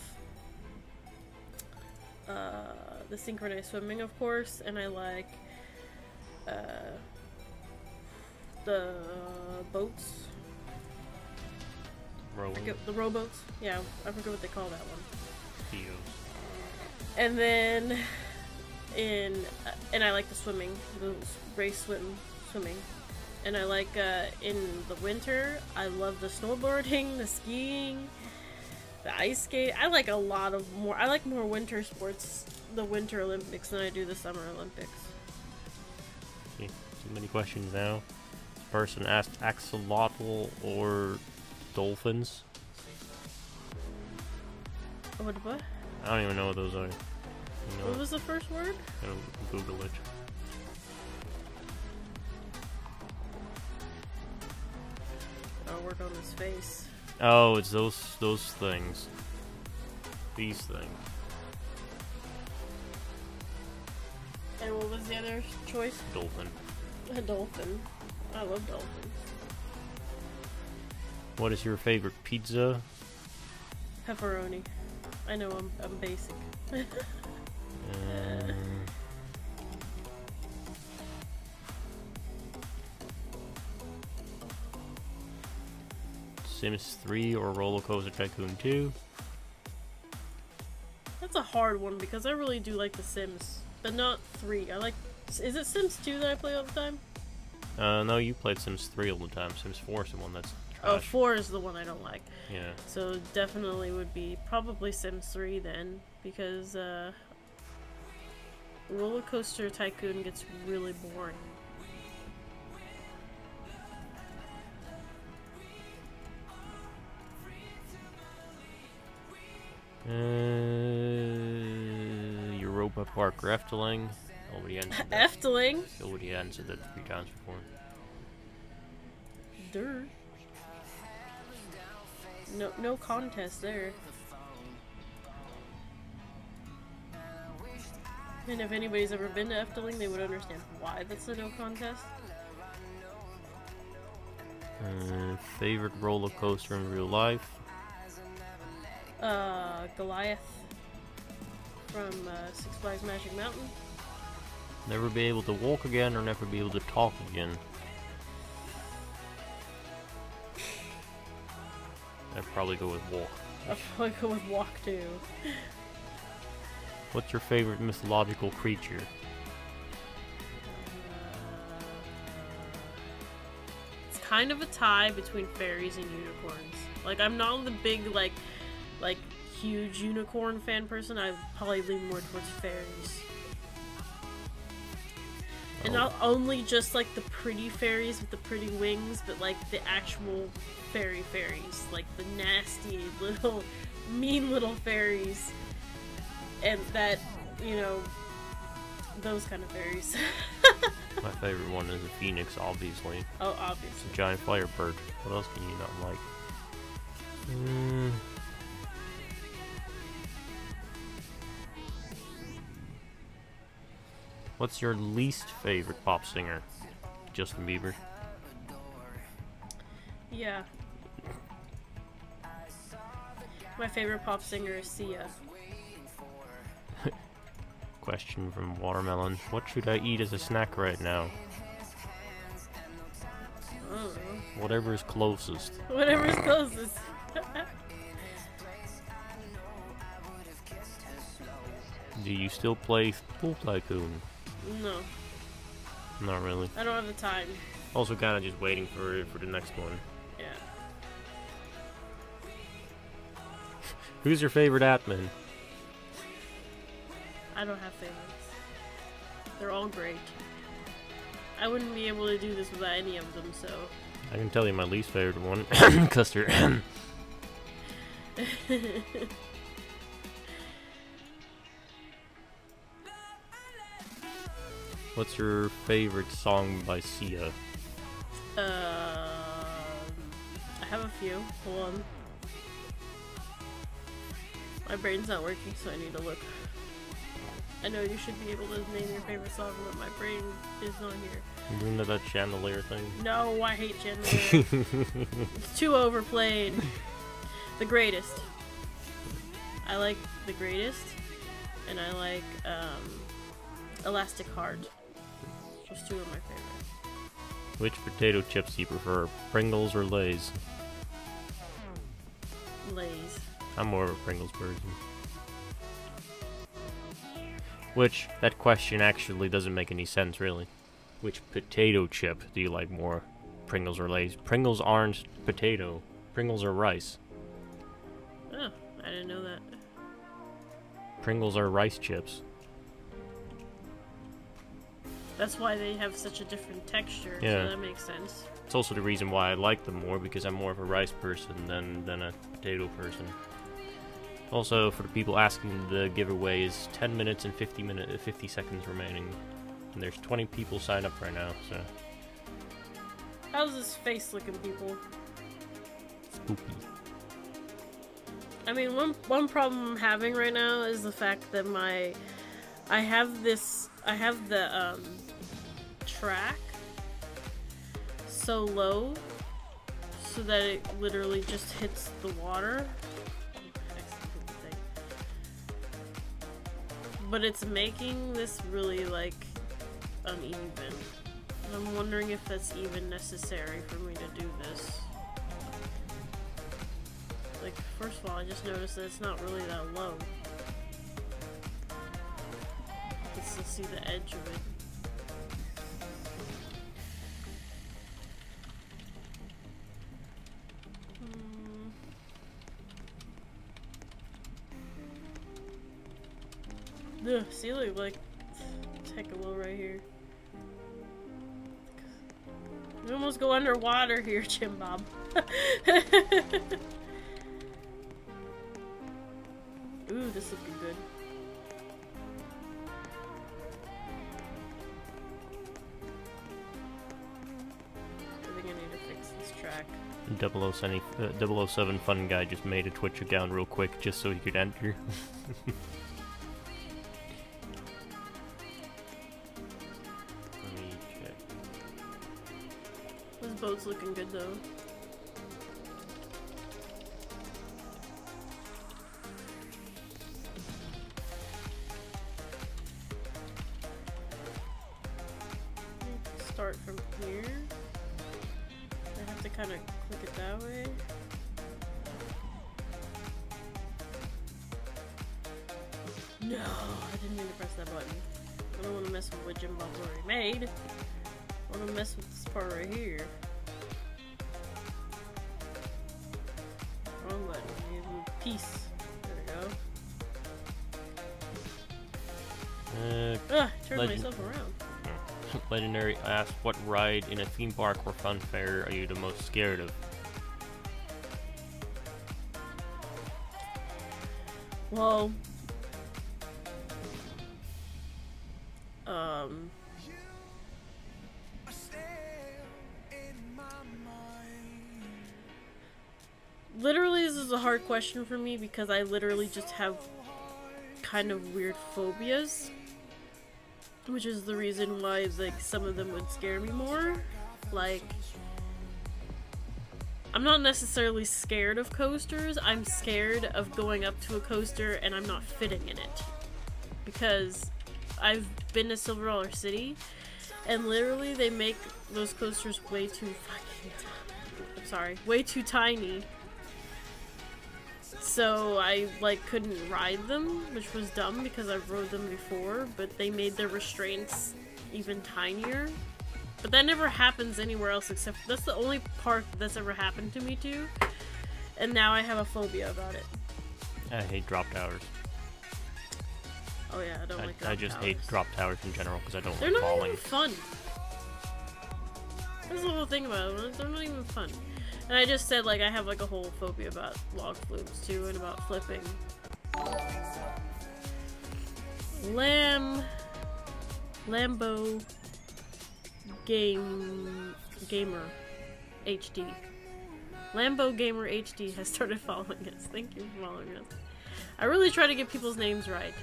the synchronized swimming, of course, and I like the boats. The rowboats. Yeah, I forget what they call that one. And then and I like the swimming, the race swimming. And I like in the winter, I love the snowboarding, the skiing, the ice skate. I like I like more winter sports, the Winter Olympics, than I do the Summer Olympics. Okay, too many questions now. This person asked axolotl or dolphins. What? I don't even know what those are. You know, what was the first word? I'll Google it. I'll work on his face. Oh, it's those things. These things. And what was the other choice? Dolphin. A dolphin. I love dolphins. What is your favorite pizza? Pepperoni. I know I'm basic. Sims 3 or Roller Coaster Tycoon 2? That's a hard one because I really do like The Sims, but not 3. I like. Is it Sims 2 that I play all the time? No, you played Sims 3 all the time. Sims 4 is the one that's trash. Oh, 4 is the one I don't like. Yeah. So definitely would be probably Sims 3 then, because Roller Coaster Tycoon gets really boring. Europa Park Efteling. Nobody answered that. Efteling? Nobody answered that 3 times before. Dirt. No contest there. And if anybody's ever been to Efteling, they would understand why that's a no contest. Favorite roller coaster in real life? Goliath from Six Flags Magic Mountain. Never be able to walk again or never be able to talk again? I'd probably go with walk. I'd probably go with walk too. What's your favorite mythological creature? It's kind of a tie between fairies and unicorns. Like, I'm not the big, like huge unicorn fan person. I probably lean more towards fairies. And not only just like the pretty fairies with the pretty wings, but like the actual fairies, like the nasty little mean little fairies, and that, you know, those kind of fairies. My favorite one is a phoenix, obviously. Oh, obviously. It's a giant firebird. What else can you not like? What's your least favorite pop singer? Justin Bieber. Yeah. My favorite pop singer is Sia. Question from Watermelon. What should I eat as a snack right now? I don't know. Whatever is closest. Whatever's closest. Do you still play Pool Tycoon? No. Not really. I don't have the time. Also kind of just waiting for the next one. Yeah. Who's your favorite admin? I don't have favorites. They're all great. I wouldn't be able to do this without any of them, so... I can tell you my least favorite one. Custer. What's your favorite song by Sia? I have a few. Hold on. My brain's not working, so I need to look. I know you should be able to name your favorite song, but my brain is not here. Isn't that chandelier thing? No, I hate chandelier. It's too overplayed. The Greatest. I like The Greatest, and I like Elastic Heart. Those two are my favorite. Which potato chips do you prefer, Pringles or Lay's? Lay's. I'm more of a Pringles person. Which, that question actually doesn't make any sense, really. Which potato chip do you like more, Pringles or Lay's? Pringles aren't potato. Pringles are rice. Oh, I didn't know that. Pringles are rice chips. That's why they have such a different texture, Yeah. so that makes sense. It's also the reason why I like them more, because I'm more of a rice person than a potato person. Also, for the people asking, the giveaway is 10 minutes and 50 seconds remaining. And there's 20 people signed up right now, so... How's this face looking, people? Spooky. I mean, one problem I'm having right now is the fact that I have the track so low so that it literally just hits the water. But it's making this really, like, uneven. I'm wondering if that's even necessary for me to do this. Like, first of all, I just noticed that it's not really that low. You can still see the edge of it. Ugh, see, look, like, it's hecka low right here. We almost go underwater here, Jim Bob. Ooh, this looking good. I think I need to fix this track. 007 Fun Guy just made a Twitch account real quick just so he could enter. Boat's looking good though. Start from here. I have to kind of click it that way. No, I didn't mean to press that button. I don't want to mess with what Jim Bob's already made. I want to mess with this part right here. Wrong button. Peace. There we go. Turn myself around. Legendary asked, what ride in a theme park or fun fair are you the most scared of? Well, literally this is a hard question for me because I literally just have kind of weird phobias, which is the reason why, like, some of them would scare me more. Like, I'm not necessarily scared of coasters, I'm scared of going up to a coaster and I'm not fitting in it. Because I've been to Silver Dollar City, and literally they make those coasters way too way too tiny. So I, like, couldn't ride them, which was dumb because I've rode them before, but they made their restraints even tinier. But that never happens anywhere else except, that's the only park that's ever happened to me to, and now I have a phobia about it. I hate drop towers. Oh yeah, I don't like drop towers. I just hate drop towers in general because I don't like falling. They're not even fun. That's the whole thing about them, they're not even fun. And I just said, like, I have, like, a whole phobia about log flumes, too, and about flipping. Lambo Gamer HD. Lambo Gamer HD has started following us. Thank you for following us. I really try to get people's names right.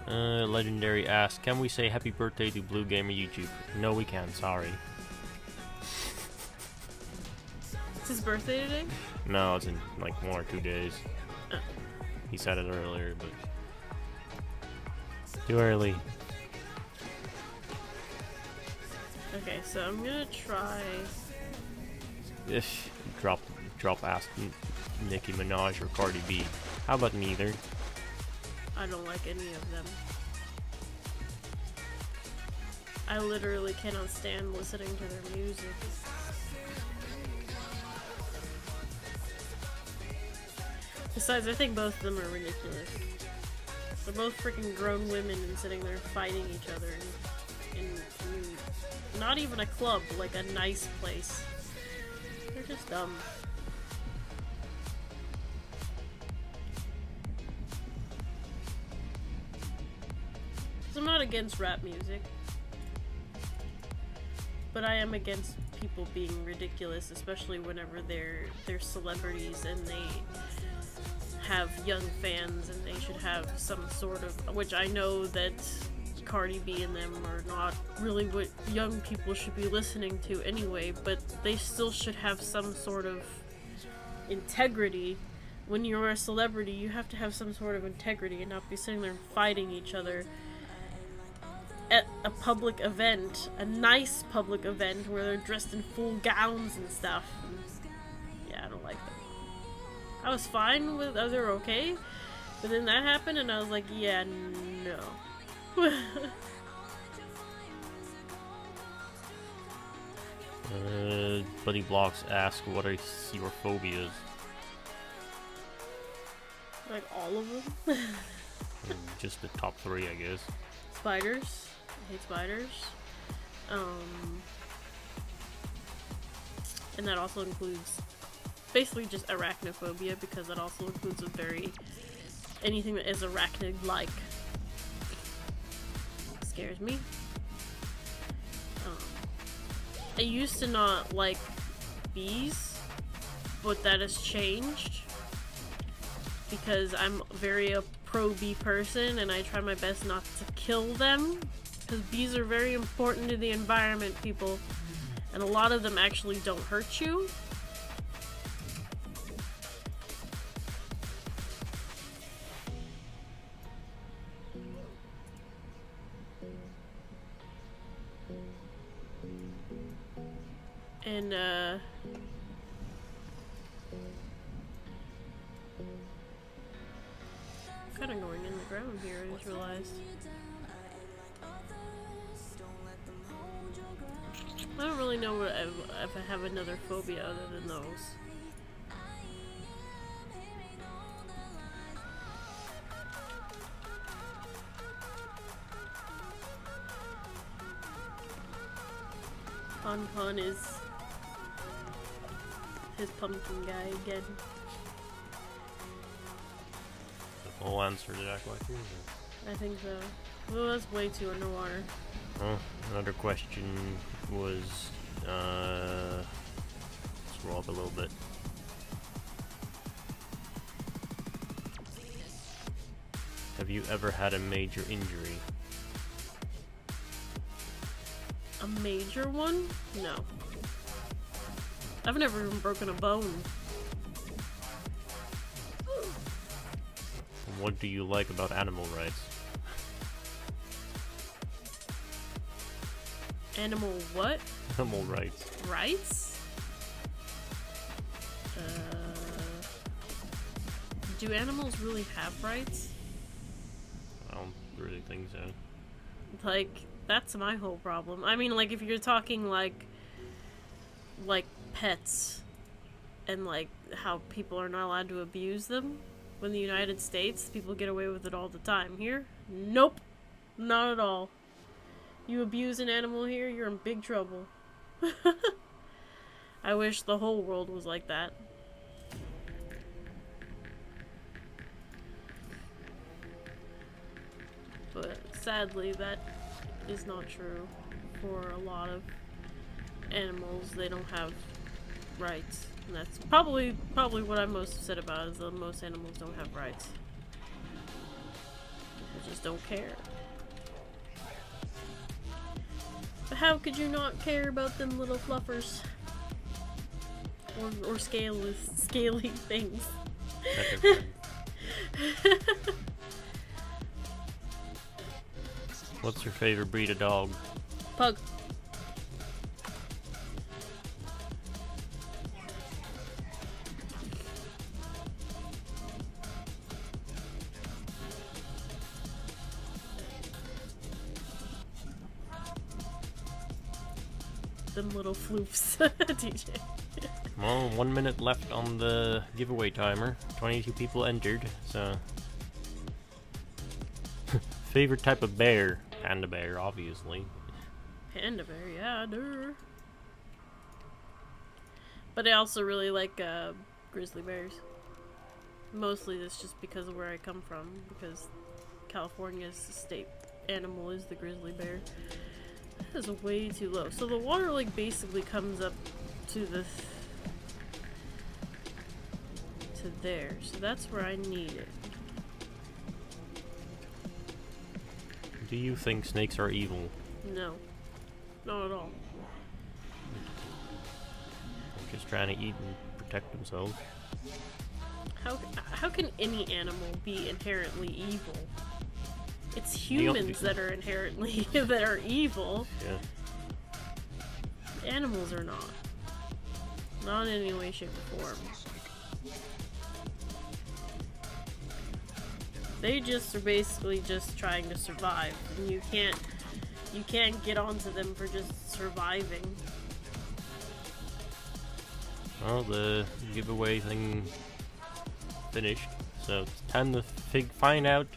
Legendary asks, can we say happy birthday to Blue Gamer YouTube? No, we can't. Sorry. It's his birthday today? No, it's in like 1 or 2 days. He said it earlier, but too early. Okay, so I'm gonna try. Drop ask Nicki Minaj or Cardi B. How about neither? I don't like any of them. I literally cannot stand listening to their music. Besides, I think both of them are ridiculous. They're both freaking grown women and sitting there fighting each other in not even a club, like a nice place. They're just dumb. So I'm not against rap music, but I am against people being ridiculous, especially whenever they're celebrities and they have young fans and they should have some sort of, which I know that Cardi B and them are not really what young people should be listening to anyway, but they still should have some sort of integrity. When you're a celebrity, you have to have some sort of integrity and not be sitting there fighting each other at a public event, a nice public event where they're dressed in full gowns and stuff. And yeah, I don't like that. I was fine with, oh, they're okay, but then that happened and I was like, yeah, no. Buddy Blocks ask, what are your phobias? Like all of them? Just the top 3, I guess. Spiders. I hate spiders. And that also includes basically just arachnophobia, because that also includes anything that is arachnid-like. Scares me. I used to not like bees, but that has changed because I'm very pro-bee person and I try my best not to kill them, because bees are very important to the environment, people, and a lot of them actually don't hurt you. And kind of going in the ground here, I just realized. I don't really know if I have another phobia other than those. Pun is his pumpkin guy again. The full answer to that question? I think so. Well, that's way too underwater. Oh, another question was, scroll up a little bit. Have you ever had a major injury? A major one? No. I've never even broken a bone. What do you like about animal rights? Animal what? Animal rights. Rights? Do animals really have rights? I don't really think so. Like, that's my whole problem. I mean, like, if you're talking, like pets, and, like, how people are not allowed to abuse them. In the United States, people get away with it all the time. Here? Nope. Not at all. You abuse an animal here, you're in big trouble. I wish the whole world was like that. But sadly, that is not true for a lot of animals. They don't have rights. And that's probably what I'm most upset about, is that most animals don't have rights. People just don't care. But how could you not care about them little fluffers? Or scaly things? What's your favorite breed of dog? Pug. Them little floofs, DJ. Well, 1 minute left on the giveaway timer. 22 people entered, so... Favorite type of bear? Panda bear, obviously. Panda bear, yeah, duh. But I also really like grizzly bears. Mostly that's just because of where I come from, because California's state animal is the grizzly bear. That is way too low. So the water like basically comes up to the to there. So that's where I need it. Do you think snakes are evil? No. Not at all. They're just trying to eat and protect themselves. How can any animal be inherently evil? It's humans that are inherently that are evil. Yeah. Animals are not. Not in any way, shape, or form. They just are basically just trying to survive. And you can't get onto them for just surviving. Well, the giveaway thing finished, so it's time to find out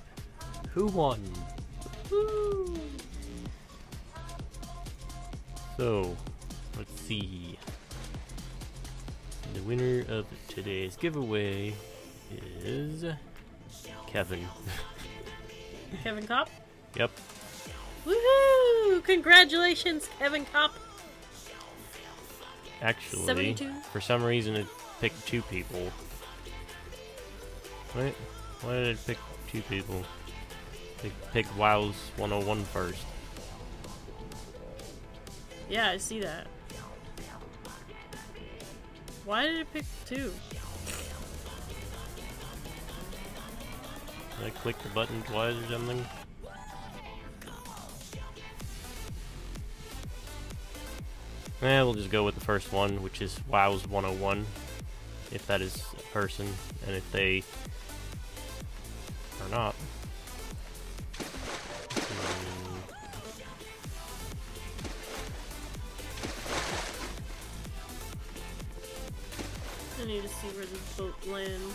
who won. Woo! So, let's see. The winner of today's giveaway is Kevin. Kevin Kopp? Yep. Woohoo! Congratulations, Kevin Kopp! Actually, 72? for some reason it picked 2 people. Wait, why did it pick 2 people? It picked WoW's 101 first. Yeah, I see that. Why did it pick 2? Did I click the button twice or something? Eh, we'll just go with the first one, which is WoW's 101, if that is a person, and if they are not. I need to see where this boat lands.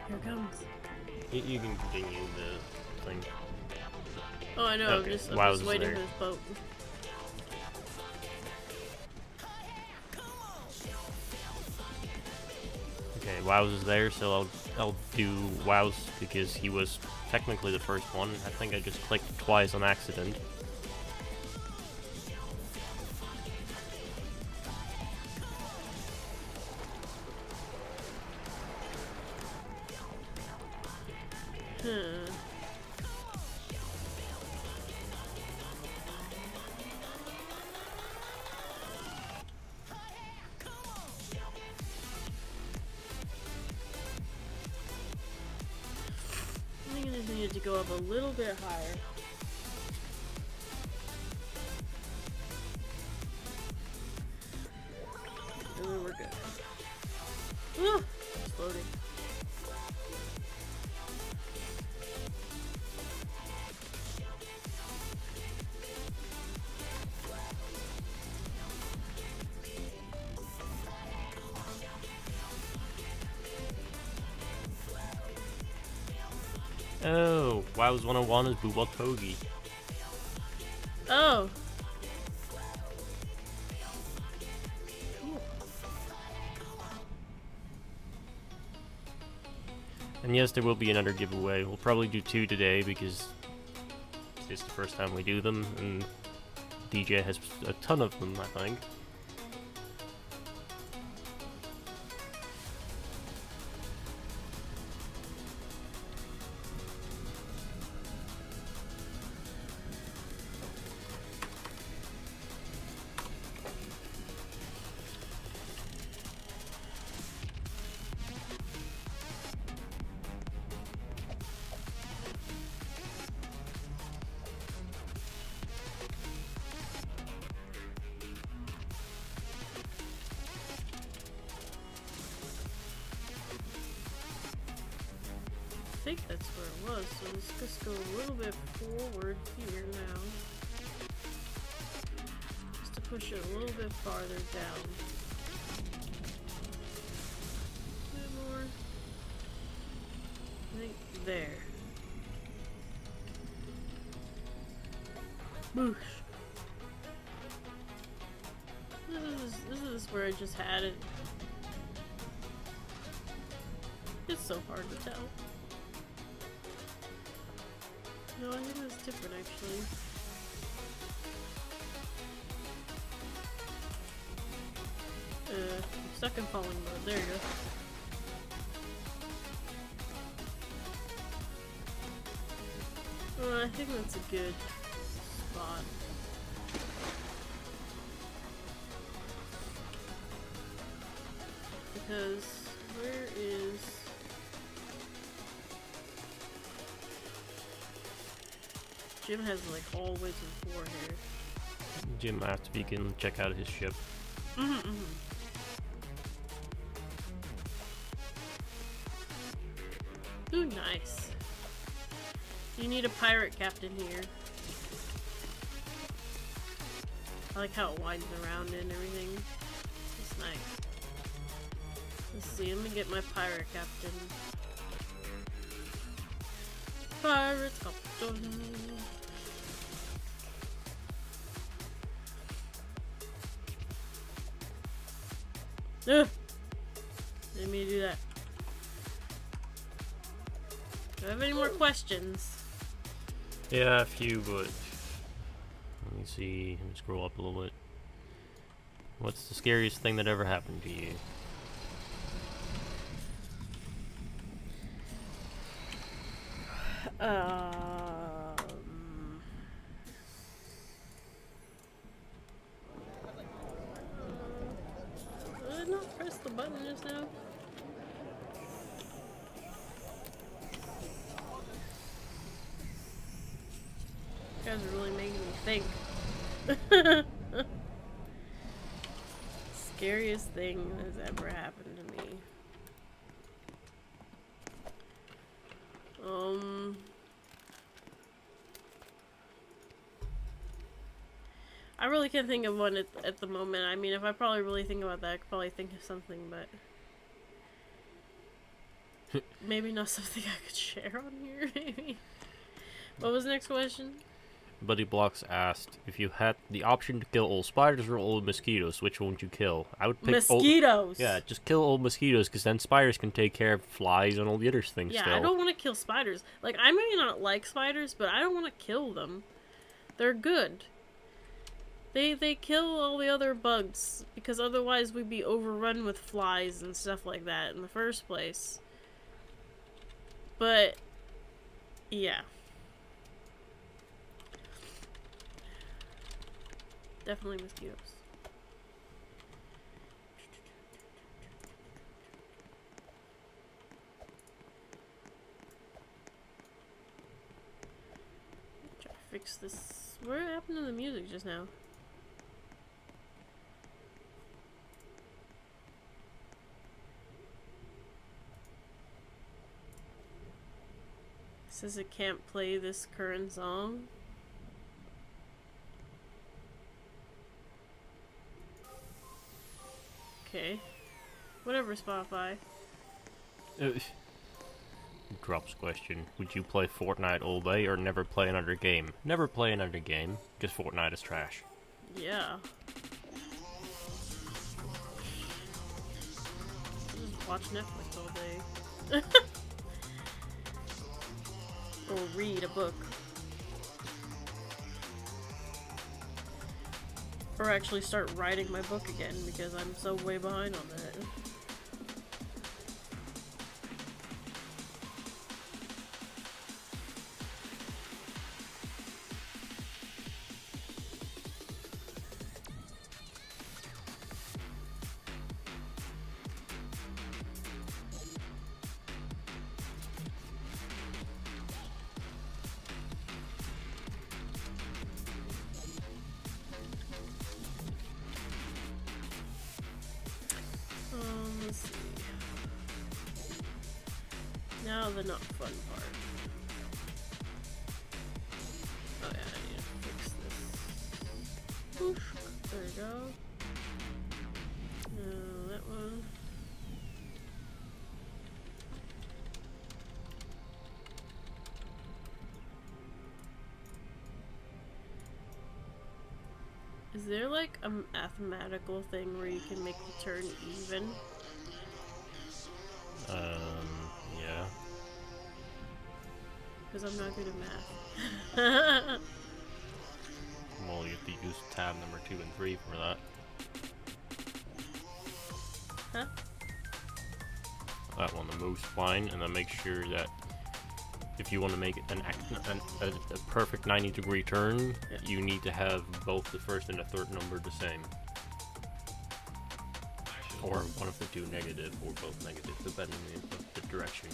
Here it comes. You can continue the thing. Oh, I know. Okay. I'm just waiting for this boat. Okay, WoW's is there, so I'll do WoW's because he was technically the first one. I think I just clicked twice on accident. I think I just needed to go up a little bit higher. And then we're good. Ooh, it's floating. Oh, WoW's 101 is Boobot Pogi. Oh. And yes, there will be another giveaway. We'll probably do 2 today because it's the first time we do them, and DJ has a ton of them, I think. I think that's where it was, so let's just go a little bit forward here now. Just to push it a little bit farther down. A bit more. I think there. Boosh. This is where I just had it. It's so hard to tell. No, I think it was different actually. I'm stuck in falling mode. There you go. I think that's a good spot. Because where is... Jim has like all the way to the floor here. Jim, after you can check out his ship. Ooh, nice. You need a pirate captain here. I like how it winds around and everything. It's nice. Let's see, let me get my pirate captain. Pirate captain. Ugh! Didn't mean to do that. Do I have any more questions? Yeah, a few, but let me see. Let me scroll up a little bit. What's the scariest thing that ever happened to you? Did I not press the button just now? You guys are really making me think. Scariest thing that has ever happened to me. I really can't think of one at the moment. I mean, if I probably really think about that, I could probably think of something, but maybe not something I could share on here, maybe. What was the next question? Buddy Blocks asked, if you had the option to kill all spiders or all mosquitoes, which one would you kill? I would pick mosquitoes. Yeah, just kill all mosquitoes, because then spiders can take care of flies and all the other things. Yeah, still. I don't want to kill spiders. Like, I may not like spiders, but I don't want to kill them. They're good. They kill all the other bugs, because otherwise we'd be overrun with flies and stuff like that in the first place. But, yeah. Definitely mosquitoes. Try to fix this. What happened to the music just now? It says it can't play this current song. Okay. Whatever, Spotify. drops question. Would you play Fortnite all day or never play another game? Never play another game, because Fortnite is trash. Yeah. Just watch Netflix all day. Or read a book. Or actually start writing my book again, because I'm so way behind on that. Let's see. Now the not fun part. Oh yeah, I need to fix this. Oof. There we go. That one. Is there like a mathematical thing where you can make the turn even? Yeah. Because I'm not good at math. Well, you have to use tab number 2 and 3 for that. Huh? That one, the moves fine, and then make sure that if you want to make a perfect 90-degree turn, yeah, you need to have both the first and the third number the same. Or one of the two negative, or both negative, depending on the direction.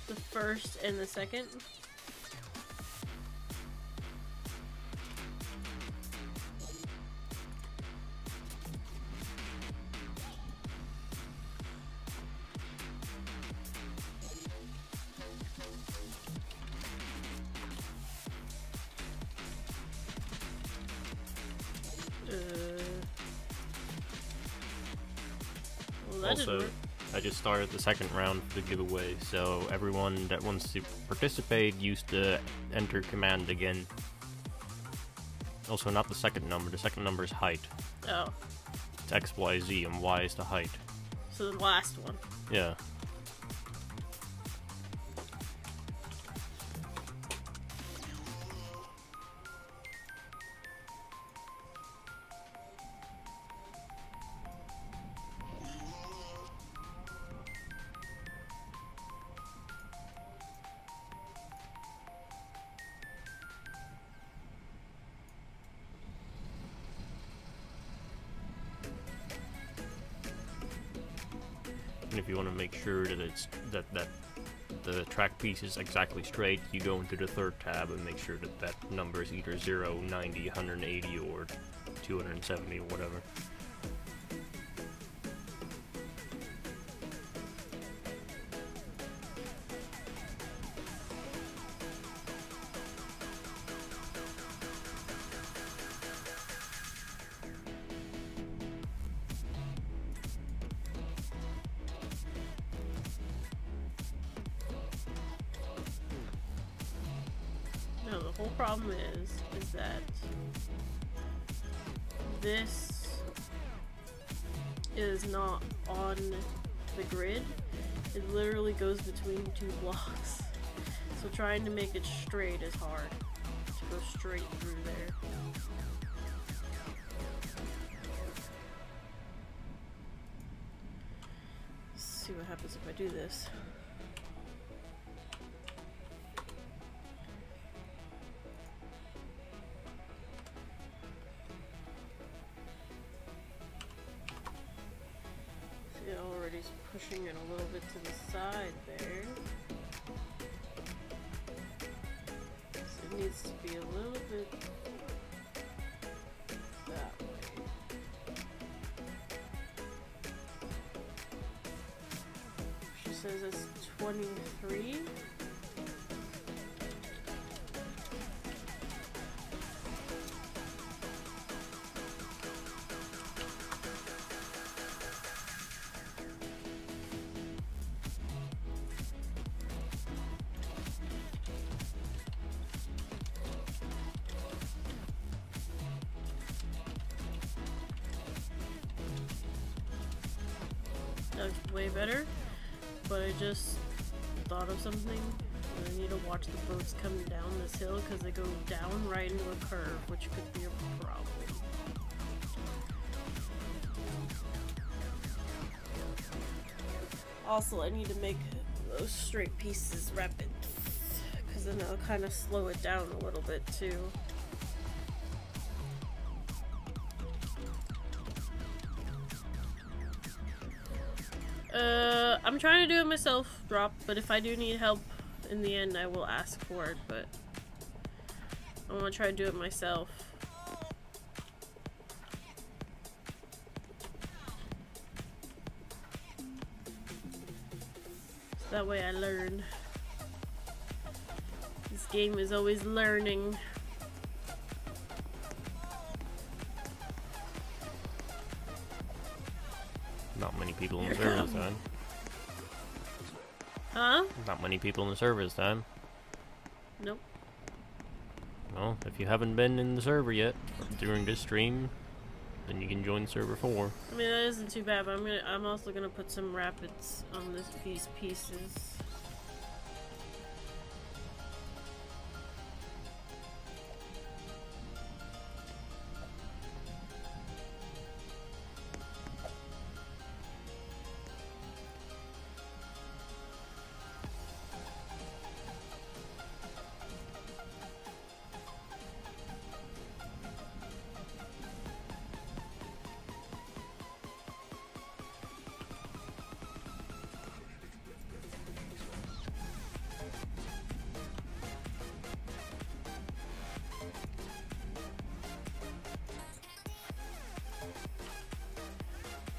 The first and the second? Well, Also, I just started the second round for the giveaway, so everyone that wants to participate, use the enter command again. Also, not the second number is height. Oh. It's X, Y, Z, and Y is the height. So the last one. Yeah. And if you want to make sure that it's that the track piece is exactly straight, you go into the third tab and make sure that that number is either 0, 90, 180, or 270, or whatever. No, the whole problem is that this is not on the grid. It literally goes between two blocks. So trying to make it straight is hard. To go straight through there. Let's see what happens if I do this. Already pushing it a little bit to the side there. So it needs to be a little bit that way. She says it's 23. is way better, but I just thought of something. I need to watch the boats come down this hill because they go down right into a curve, which could be a problem. Also, I need to make those straight pieces rapid, because then I'll kind of slow it down a little bit too. I'm trying to do it myself, drop, but if I do need help in the end, I will ask for it, but I want to try to do it myself. So that way I learn. This game is always learning. Not many people in the server this time. Huh? Not many people in the server this time. Nope. Well, if you haven't been in the server yet during this stream, then you can join server 4. I mean, that isn't too bad, but I'm also gonna put some rapids on these pieces.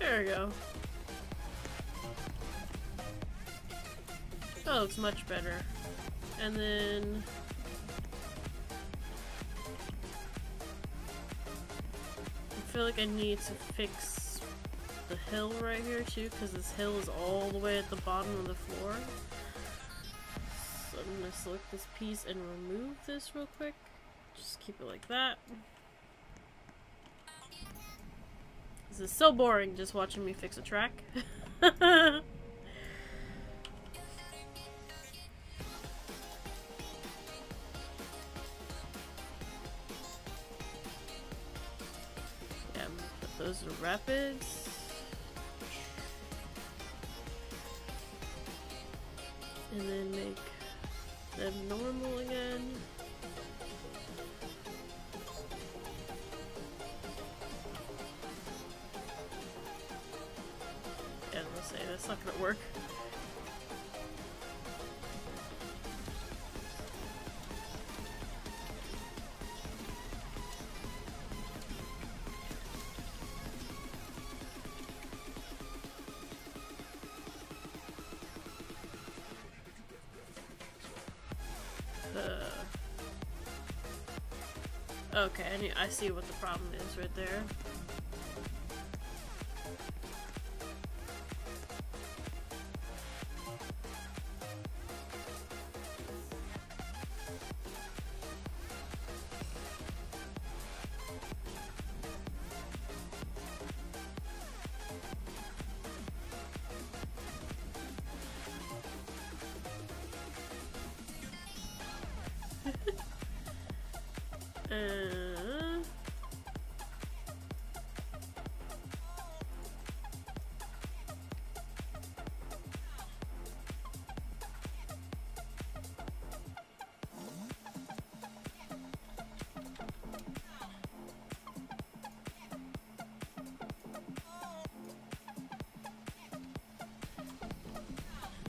There we go. That looks much better. And then I feel like I need to fix the hill right here too, because this hill is all the way at the bottom of the floor. So I'm gonna select this piece and remove this real quick. Just keep it like that. This is so boring just watching me fix a track. Yeah, put those are rapids. And then make them normal again. That's not gonna work. Okay, I see what the problem is right there.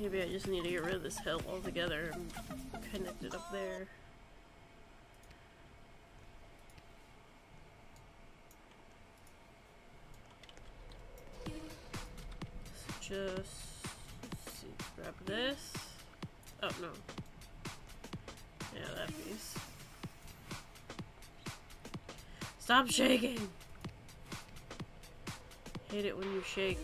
Maybe I just need to get rid of this hill altogether and connect it up there. So just see, grab this. Oh no. Yeah, that piece. Stop shaking! Hate it when you shake.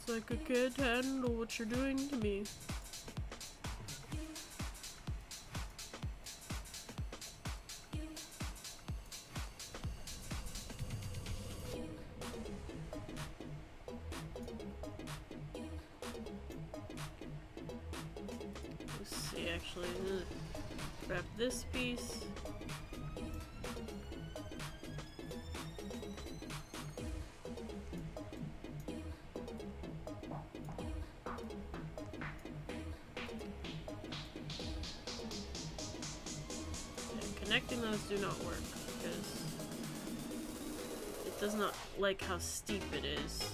Like I can't handle what you're doing to me. actually. Grab this piece. Connecting those do not work because it does not like how steep it is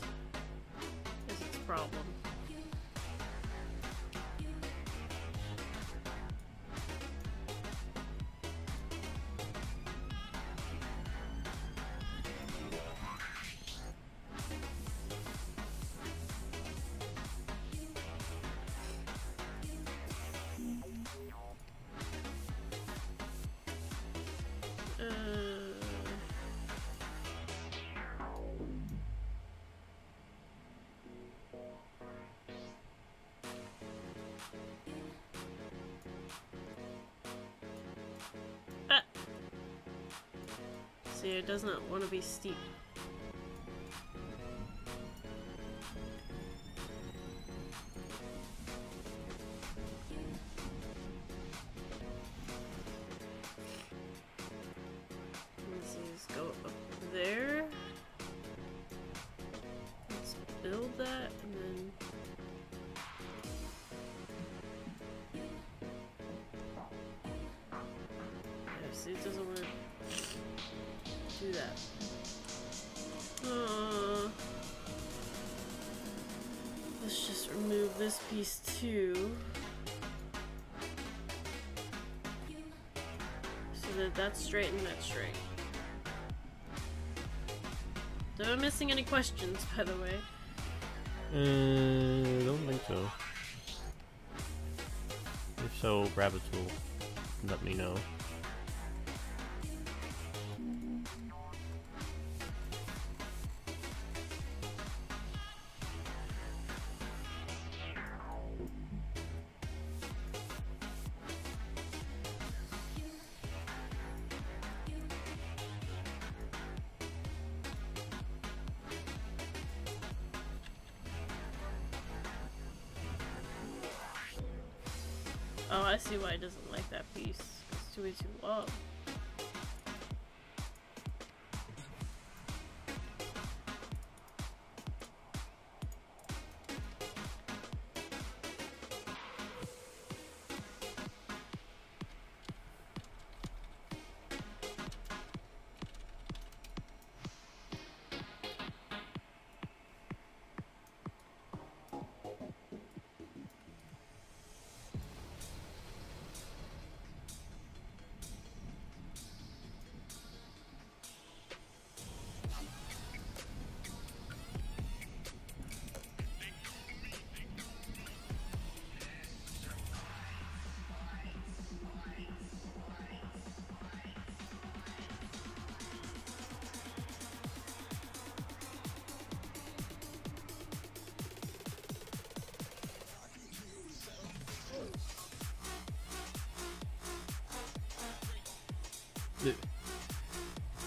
its problem. See, it does not want to be steep. Let's see, let's go up there. Let's build that and then. Yeah, see, it doesn't want to do that. Let's just remove this piece too, so that that's straight and that's straight. Am I missing any questions, by the way? I don't think so. If so, rabbits will let me know. Oh, I see why it doesn't like that piece. It's too low.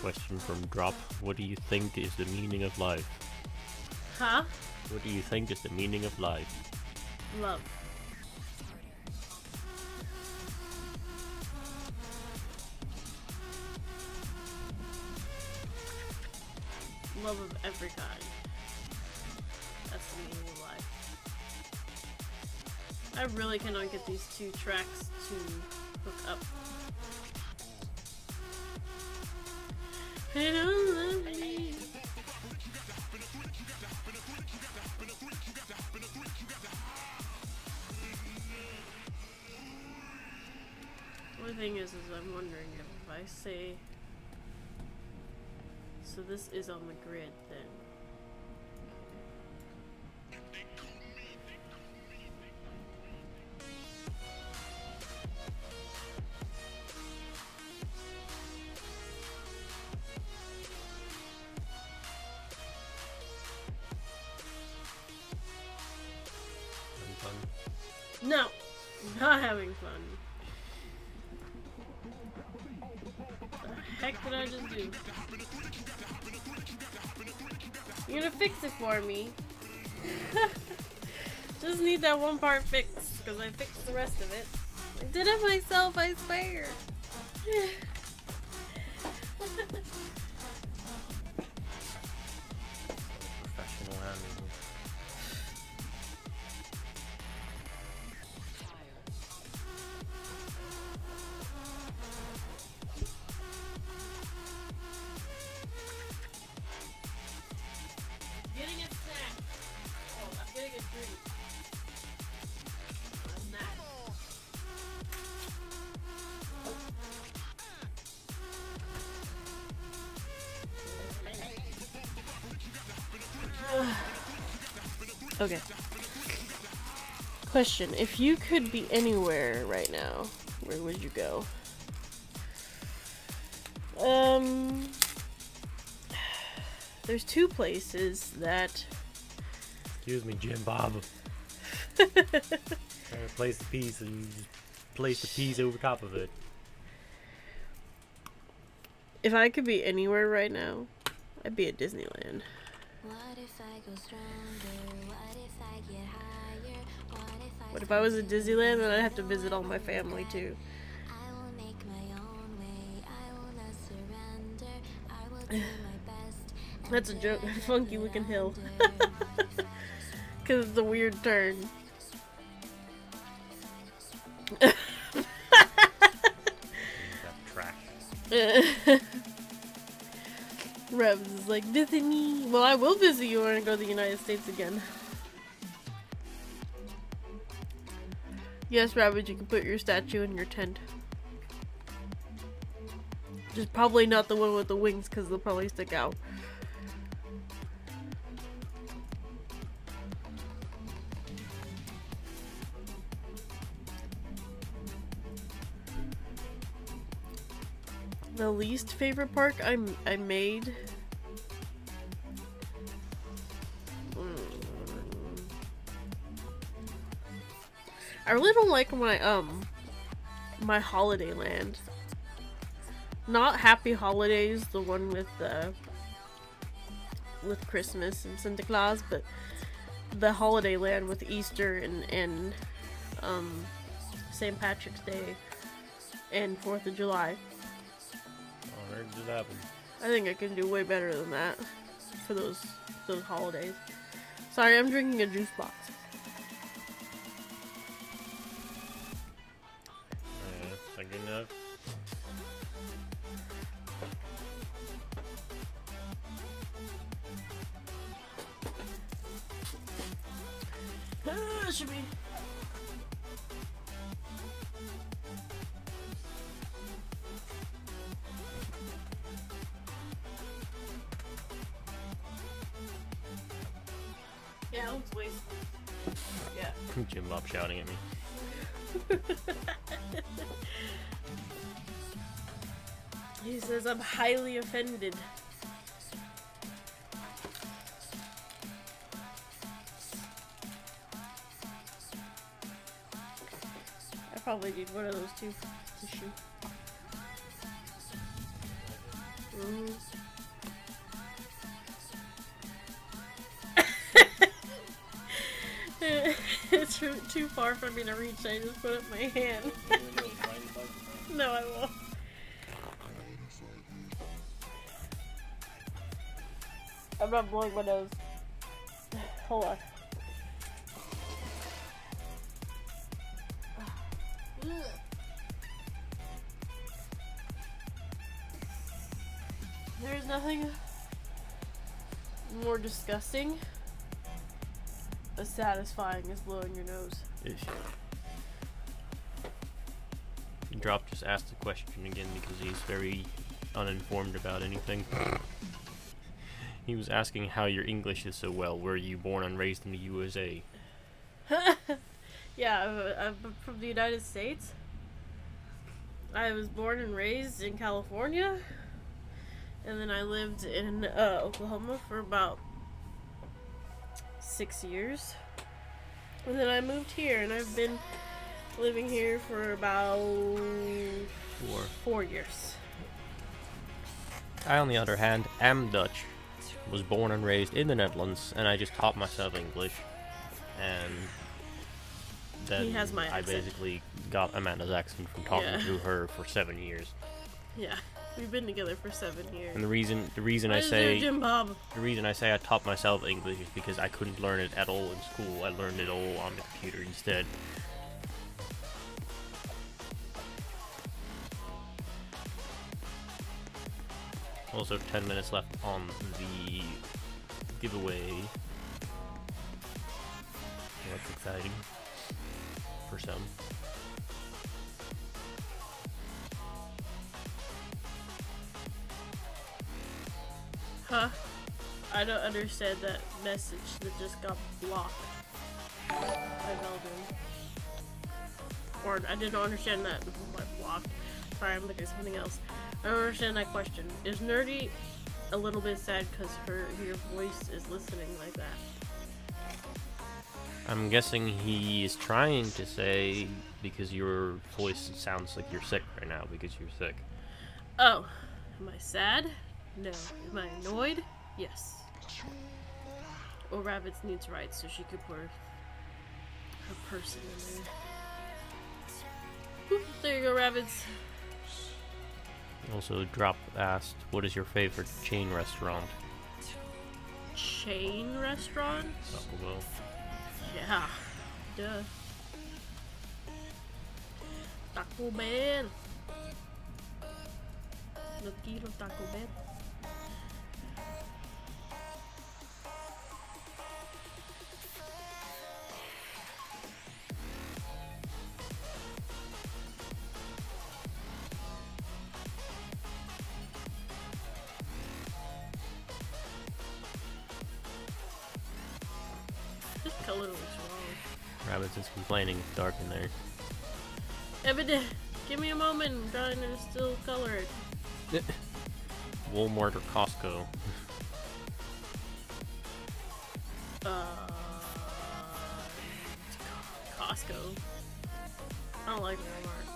Question from Drop. What do you think is the meaning of life? Huh? What do you think is the meaning of life? Love. Love of every kind. That's the meaning of life. I really cannot get these two tracks to hook up. I don't love me. One thing is I'm wondering if I say, so this is on the grid then. No, not having fun. What the heck did I just do? You're gonna fix it for me. Just need that one part fixed, because I fixed the rest of it. I did it myself, I swear. Professional animal. Getting a snack. Oh, I'm getting a drink. A snack. Okay. Question: if you could be anywhere right now, where would you go? There's two places that. Excuse me, Jim Bob. Trying to place the piece and you just place the piece over top of it. If I could be anywhere right now, I'd be at Disneyland. What if I was at Disneyland, then I'd have to visit all my family too. That's a joke. Funky looking hill. Because it's a weird turn. Rebs is like, visit me. Well, I will visit you when I go to the United States again. Yes, Rabbit, you can put your statue in your tent. Just probably not the one with the wings, because they'll probably stick out. The least favorite park I made. I really don't like my Holiday Land. Not Happy Holidays, the one with Christmas and Santa Claus, but the Holiday Land with Easter and St. Patrick's Day and 4th of July. Oh, where did it happen? I think I can do way better than that for those holidays. Sorry, I'm drinking a juice box. Is that good enough? Should be. Yeah, it looks wasteful. Yeah. Jim Bob shouting at me. He says I'm highly offended. I probably need one of those too to shoot. It's too far for me to reach. I just put up my hand. No, I won't. I'm not blowing my nose. Hold on. There's nothing more disgusting as satisfying as blowing your nose. Ish. Drop just asked the question again because he's very uninformed about anything. He was asking how your English is so well. Were you born and raised in the USA? Yeah, I'm from the United States. I was born and raised in California. And then I lived in Oklahoma for about 6 years. And then I moved here, and I've been living here for about 4 years. I, on the other hand, am Dutch. Was born and raised in the Netherlands, and I just taught myself English. And then he has my accent. I basically got Amanda's accent from talking to her for 7 years. Yeah, we've been together for 7 years. And the reason I say I taught myself English is because I couldn't learn it at all in school. I learned it all on the computer instead. Also, 10 minutes left on the giveaway. That's exciting for some. Huh? I don't understand that message that just got blocked by Belgium. Or I didn't understand that by blocked. Sorry, I'm looking at something else. I don't understand that question. Is Nerdy a little bit sad because your voice is listening like that? I'm guessing he is trying to say because your voice sounds like you're sick right now because you're sick. Oh, am I sad? No. Am I annoyed? Yes. Well, Rabbits needs rights, so she could put her person in there. Oop, there you go, Rabbits. Also, Drop asked, what is your favorite chain restaurant? Chain restaurant? Taco Bell. Yeah. Duh. Taco Bell. Lo quiero Taco Bell. This color looks wrong. Rabbits is complaining it's dark in there. Yeah, but give me a moment. I'm trying to still color it. Walmart or Costco? Costco. I don't like Walmart.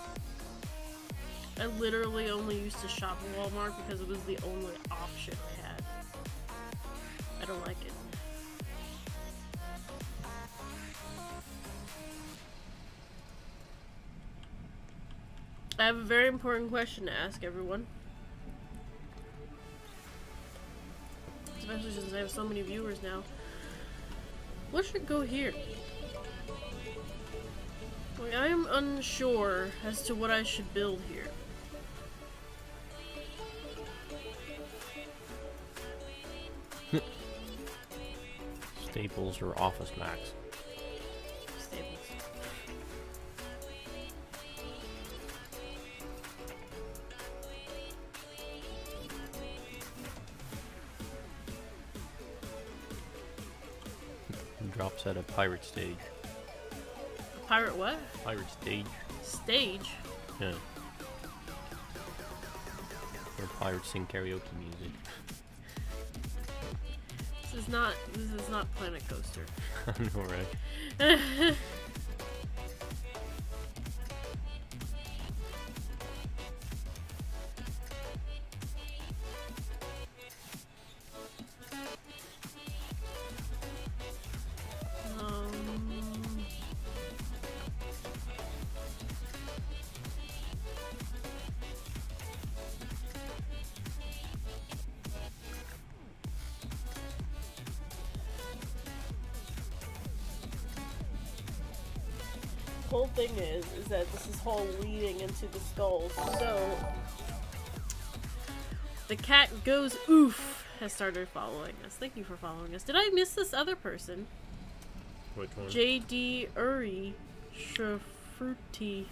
I literally only used to shop at Walmart because it was the only option I had. I don't like it. I have a very important question to ask everyone. Especially since I have so many viewers now. What should go here? Like, I am unsure as to what I should build here. Staples or Office Max? Staples. Drops at a pirate stage. Pirate what? Pirate stage. Stage? Yeah. Where pirates sing karaoke music. This is not Planet Coaster. I know, right? Whole thing is that this is whole leading into the skulls. So the cat goes oof has started following us. Thank you for following us. Did I miss this other person? Which one? JD Shafruti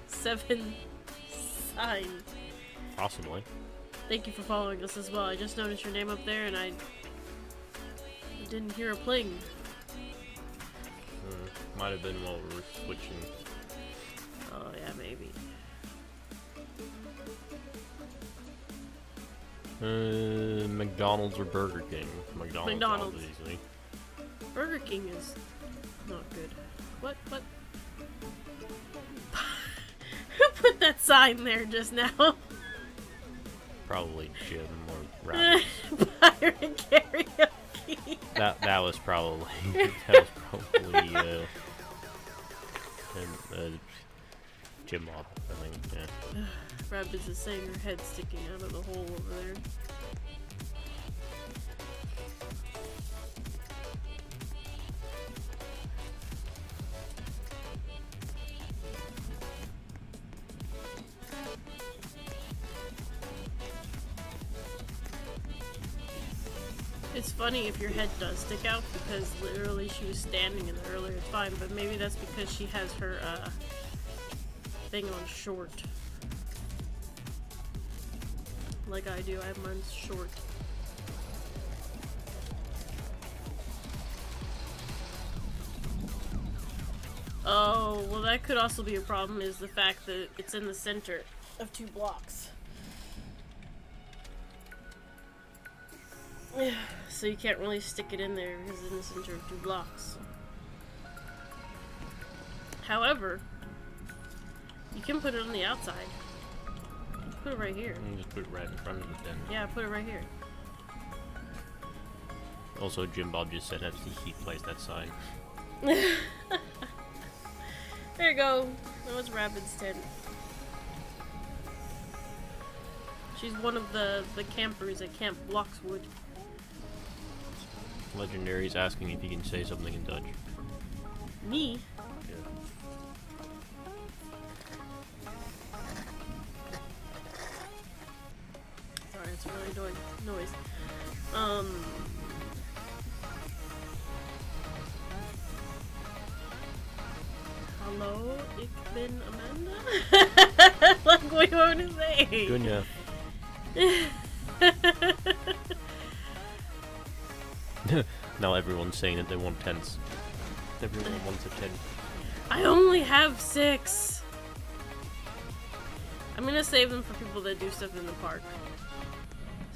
7 sign. Possibly. Thank you for following us as well. I just noticed your name up there and I didn't hear a pling. Might have been while we were switching. Oh yeah, maybe. McDonald's or Burger King? McDonald's. Obviously. Burger King is not good. What? Who put that sign there just now? Probably Jim or Rabbit. Pirate karaoke. that was probably And Jim Mob, I think, yeah. Rabbids is saying her head sticking out of the hole over there. It's funny if your head does stick out, because literally she was standing in there earlier, it's fine, but maybe that's because she has her thing on short. Like I do, I have mine short. Oh, well that could also be a problem, is the fact that it's in the center of 2 blocks. So you can't really stick it in there because it's in the center of 2 blocks. However, you can put it on the outside. Put it right here. You just put it right in front of it then. Yeah, put it right here. Also, Jim Bob just said he plays that sign. There you go. That was Rabbids' tent. She's one of the campers at Camp Bloxwood. Legendary's asking if you can say something in Dutch. Me? Yeah. Sorry, it's a really annoying noise. Hallo, ik ben Amanda? Like, what do you want to say? Gunnar. Now everyone's saying that they want tents. Everyone wants a tent. I only have 6. I'm gonna save them for people that do stuff in the park.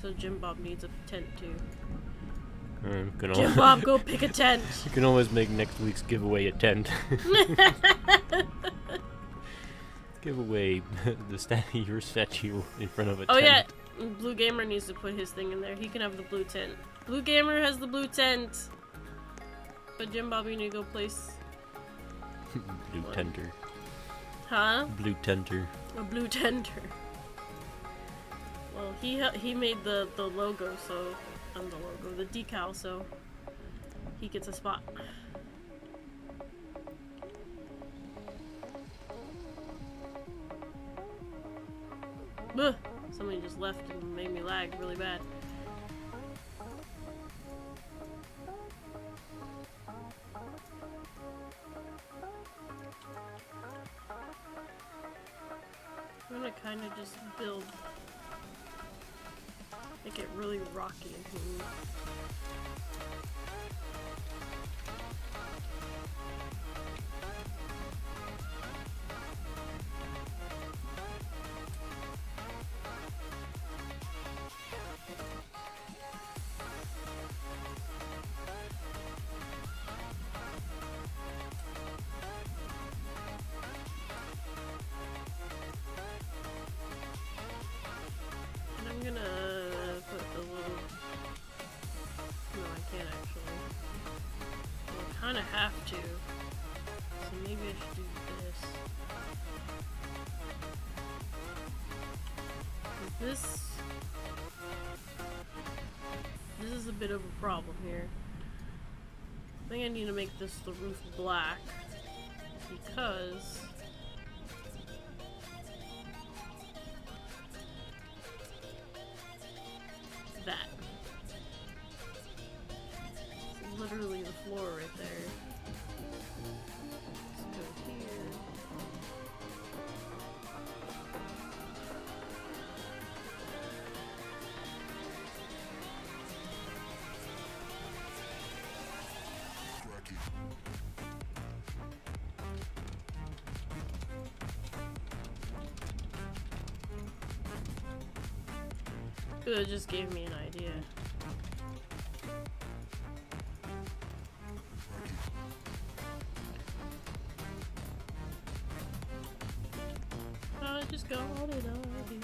So Jim Bob needs a tent too. Jim Bob, go pick a tent. You can always make next week's giveaway a tent. Give away your statue in front of a tent. Oh yeah, Blue Gamer needs to put his thing in there. He can have the blue tent. Blue Gamer has the blue tent. But Jim Bob, you need to go place... Blue tenter. Huh? Blue tenter. A blue tenter. Well, he made the logo, so... the logo, the decal, so... he gets a spot. Ugh, somebody just left and made me lag really bad. I'm gonna kind of just build, make it really rocky in here. I'm gonna put the little... no, I can't actually. Well, I kinda have to. So maybe I should do this. This is a bit of a problem here. I think I need to make this the roof black. Because... that. It's literally the floor right there. Let's go here. Ooh, it just gave me an idea. I just got an idea.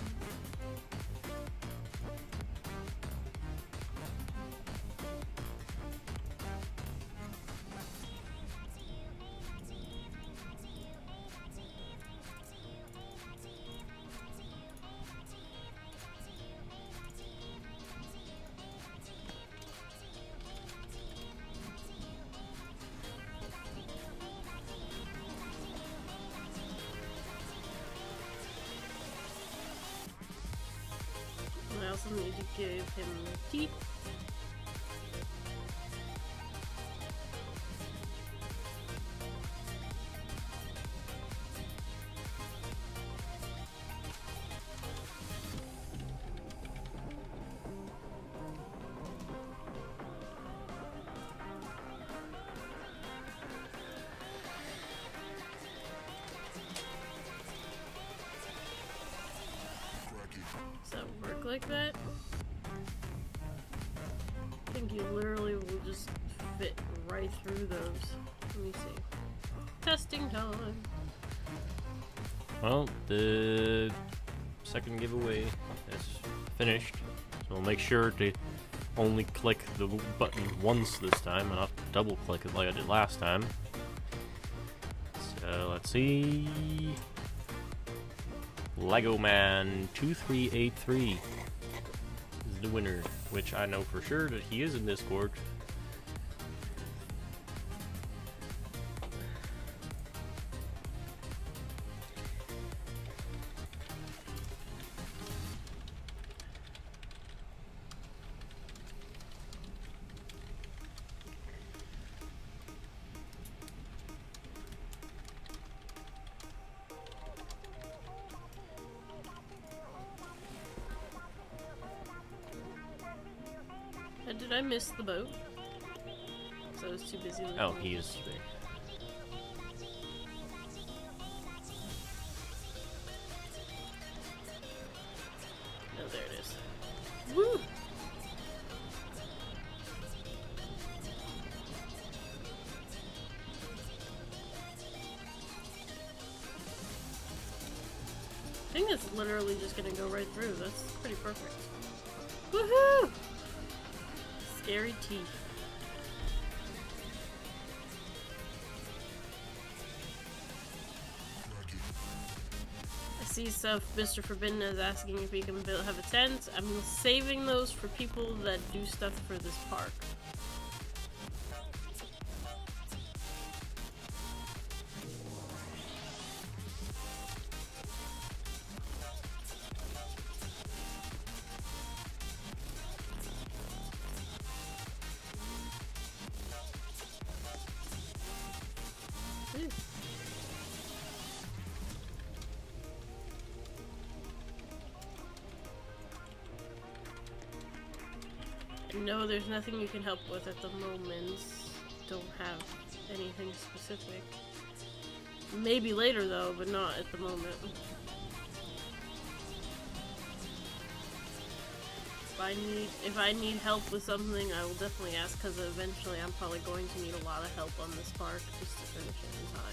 also need to give him teeth. Does that work like that? I think you literally will just fit right through those. Let me see. Testing time. Well, the second giveaway is finished, so we'll make sure to only click the button once this time and not double click it like I did last time. So let's see. Lego Man 2383 is the winner, which I know for sure that he is in Discord. Did I miss the boat? So I was too busy looking. Oh, he is there. Oh, there it is. Woo! I think it's literally just gonna go right through. That's pretty perfect. Woohoo! Scary teeth. I see stuff Mr. Forbidden is asking if he can have a tent. I'm saving those for people that do stuff for this park. No, there's nothing you can help with at the moment. Don't have anything specific. Maybe later though, but not at the moment. If I need help with something, I will definitely ask, because eventually I'm probably going to need a lot of help on this park just to finish it in time.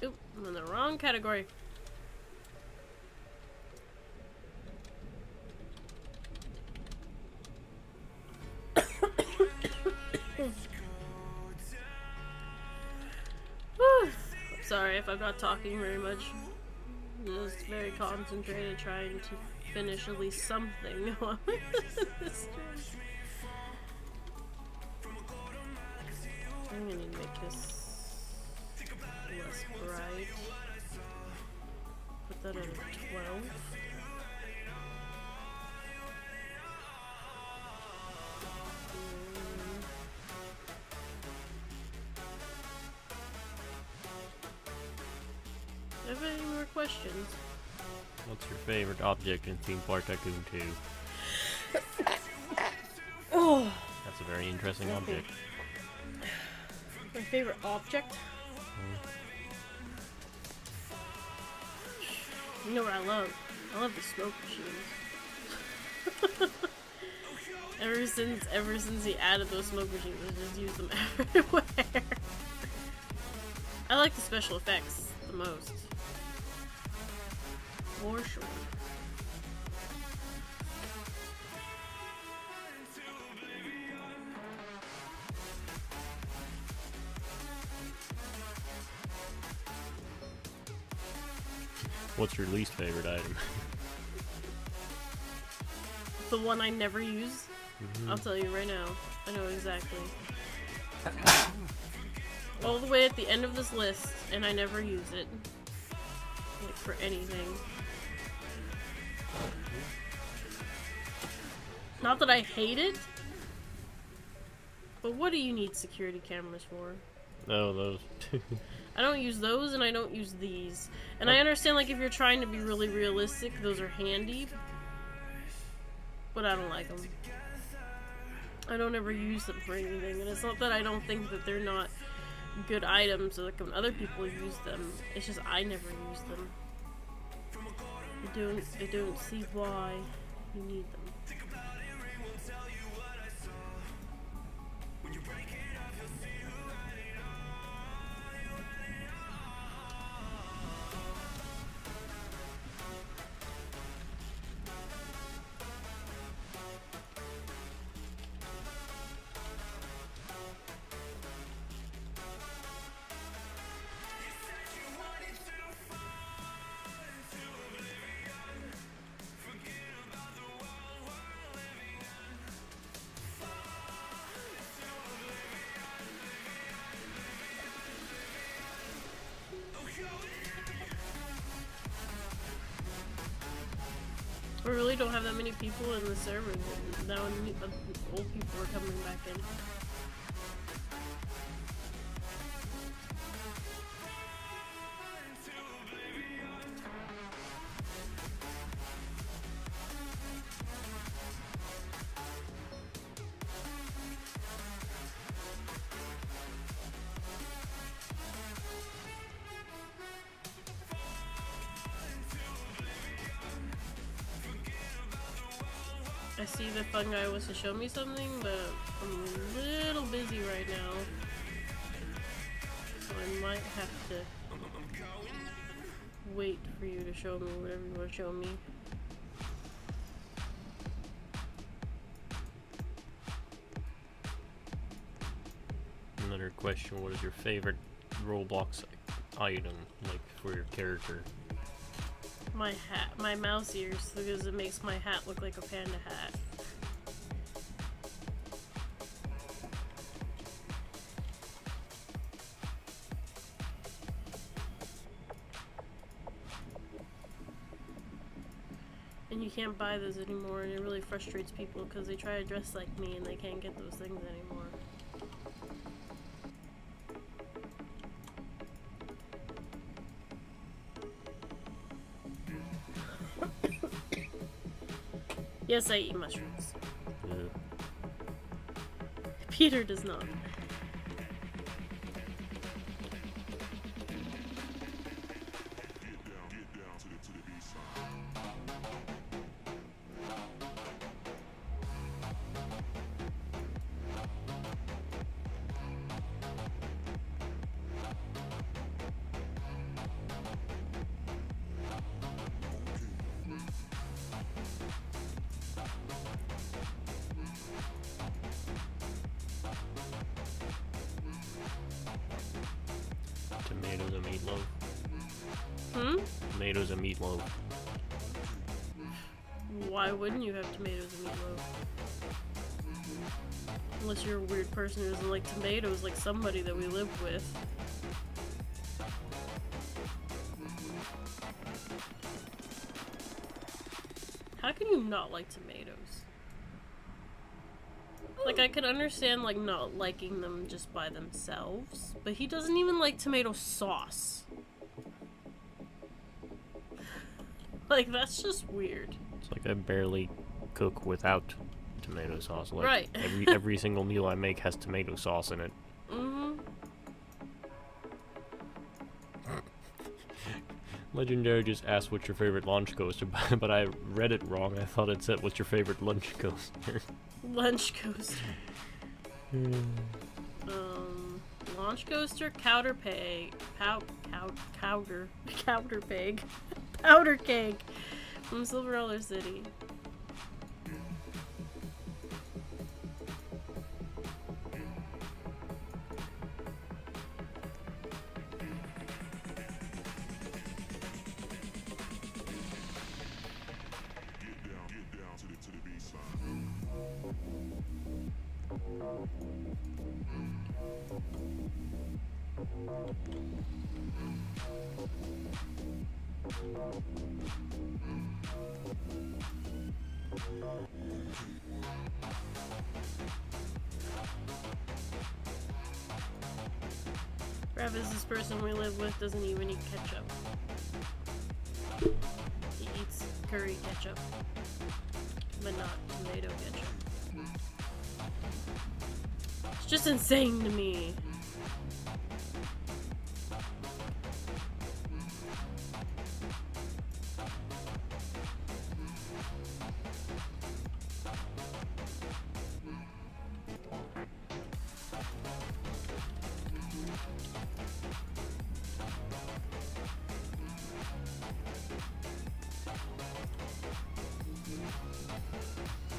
Oop, I'm in the wrong category. Sorry if I'm not talking very much. I'm just very concentrated trying to finish at least something. I'm gonna need to make this less bright. Put that at a 12. Do you have any more questions? What's your favorite object in Theme Park Tycoon 2? That's a very interesting object. My favorite object? You know what I love? I love the smoke machines. Ever since he added those smoke machines, I just use them everywhere. I like the special effects the most. For sure. What's your least favorite item? The one I never use? I'll tell you right now. I know exactly. All the way at the end of this list, and I never use it. Like, for anything. Not that I hate it, but what do you need security cameras for? Oh, those. I don't use those, and I don't use these. And I understand, like, if you're trying to be really realistic, those are handy. But I don't like them. I don't ever use them for anything. And it's not that I don't think that they're not good items, or like when other people use them. It's just I never use them. I don't see why you need them. We really don't have that many people in the server now. Old people are coming back in. I see the fun guy wants to show me something, but I'm a little busy right now. So I might have to wait for you to show me whatever you want to show me. Another question, what is your favorite Roblox item, like, for your character? My hat, my mouse ears, because it makes my hat look like a panda hat. And you can't buy those anymore, and it really frustrates people because they try to dress like me and they can't get those things anymore. Yes, I eat mushrooms. Yeah. Peter does not. Tomatoes and meatloaf. Hmm? Tomatoes and meatloaf. Why wouldn't you have tomatoes and meatloaf? Unless you're a weird person who doesn't like tomatoes, like somebody that we live with. How can you not like tomatoes? Like, I could understand, like, not liking them just by themselves, but he doesn't even like tomato sauce. Like, that's just weird. It's like I barely cook without tomato sauce. Like, right. every single meal I make has tomato sauce in it. Mm-hmm. Legendary just asked what's your favorite launch coaster, but I read it wrong. I thought it said what's your favorite lunch coaster. Lunch coaster. Launch coaster, powder peg, powder peg, powder keg from Silver City. Travis, this person we live with, doesn't even eat ketchup. He eats curry ketchup, but not tomato ketchup. It's just insane to me.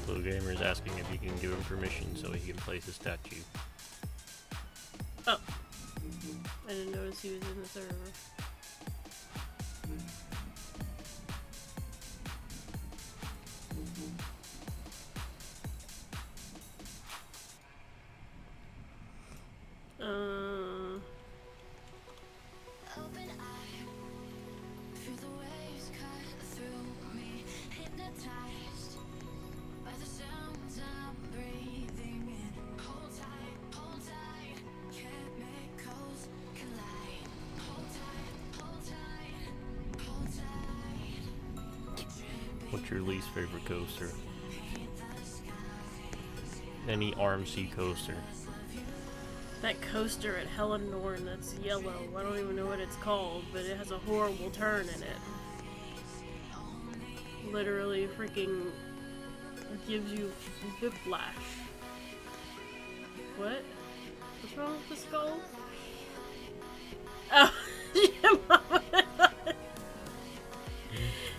Blue Gamer is asking if you can give him permission so he can place a statue. Oh. I didn't notice he was in the server. What's your least favorite coaster? Any RMC coaster. That coaster at Helen Norn that's yellow, I don't even know what it's called, but it has a horrible turn in it. Literally freaking gives you whiplash. What? What's wrong with the skull? Oh,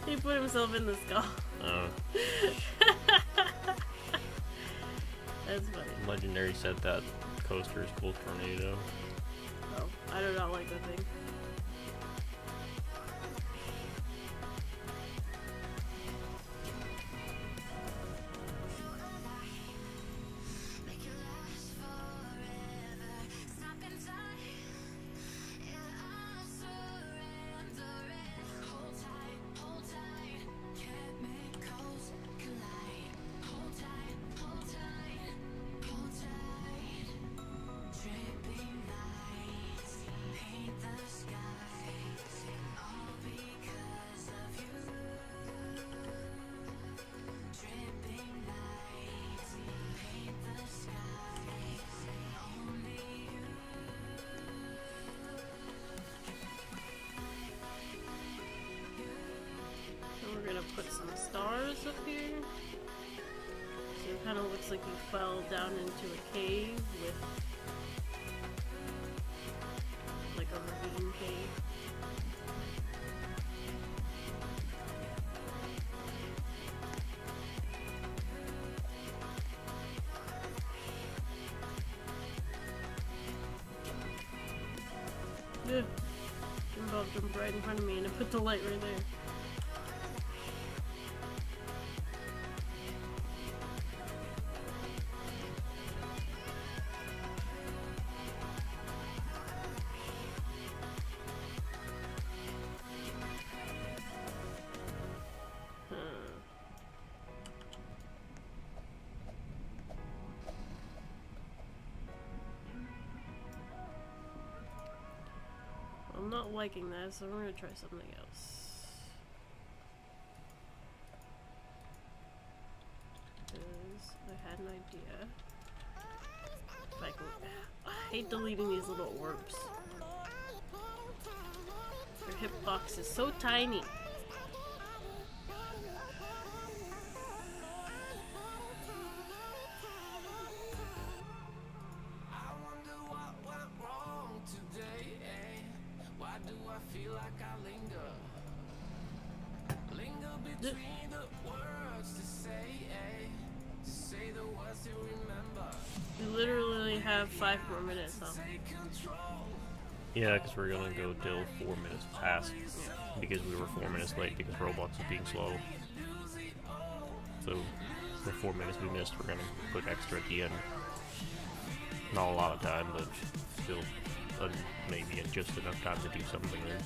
he put himself in the skull. Oh. That's funny. Legendary said that coaster is called Tornado. Oh, I do not like the thing. Put some stars up here. So it kind of looks like you fell down into a cave with like a ravine cave. Yeah. Jimbo jumped right in front of me and it put the light right there. I'm not liking that, so I'm gonna try something else. Because I idea. If I can, I hate deleting these little orbs. Their hitbox is so tiny. We literally have 5 more minutes, huh? Yeah, because we're gonna go till 4 minutes past. Because we were 4 minutes late because Roblox was being slow. So, the 4 minutes we missed, we're gonna put extra at the end. Not a lot of time, but still maybe just enough time to do something then.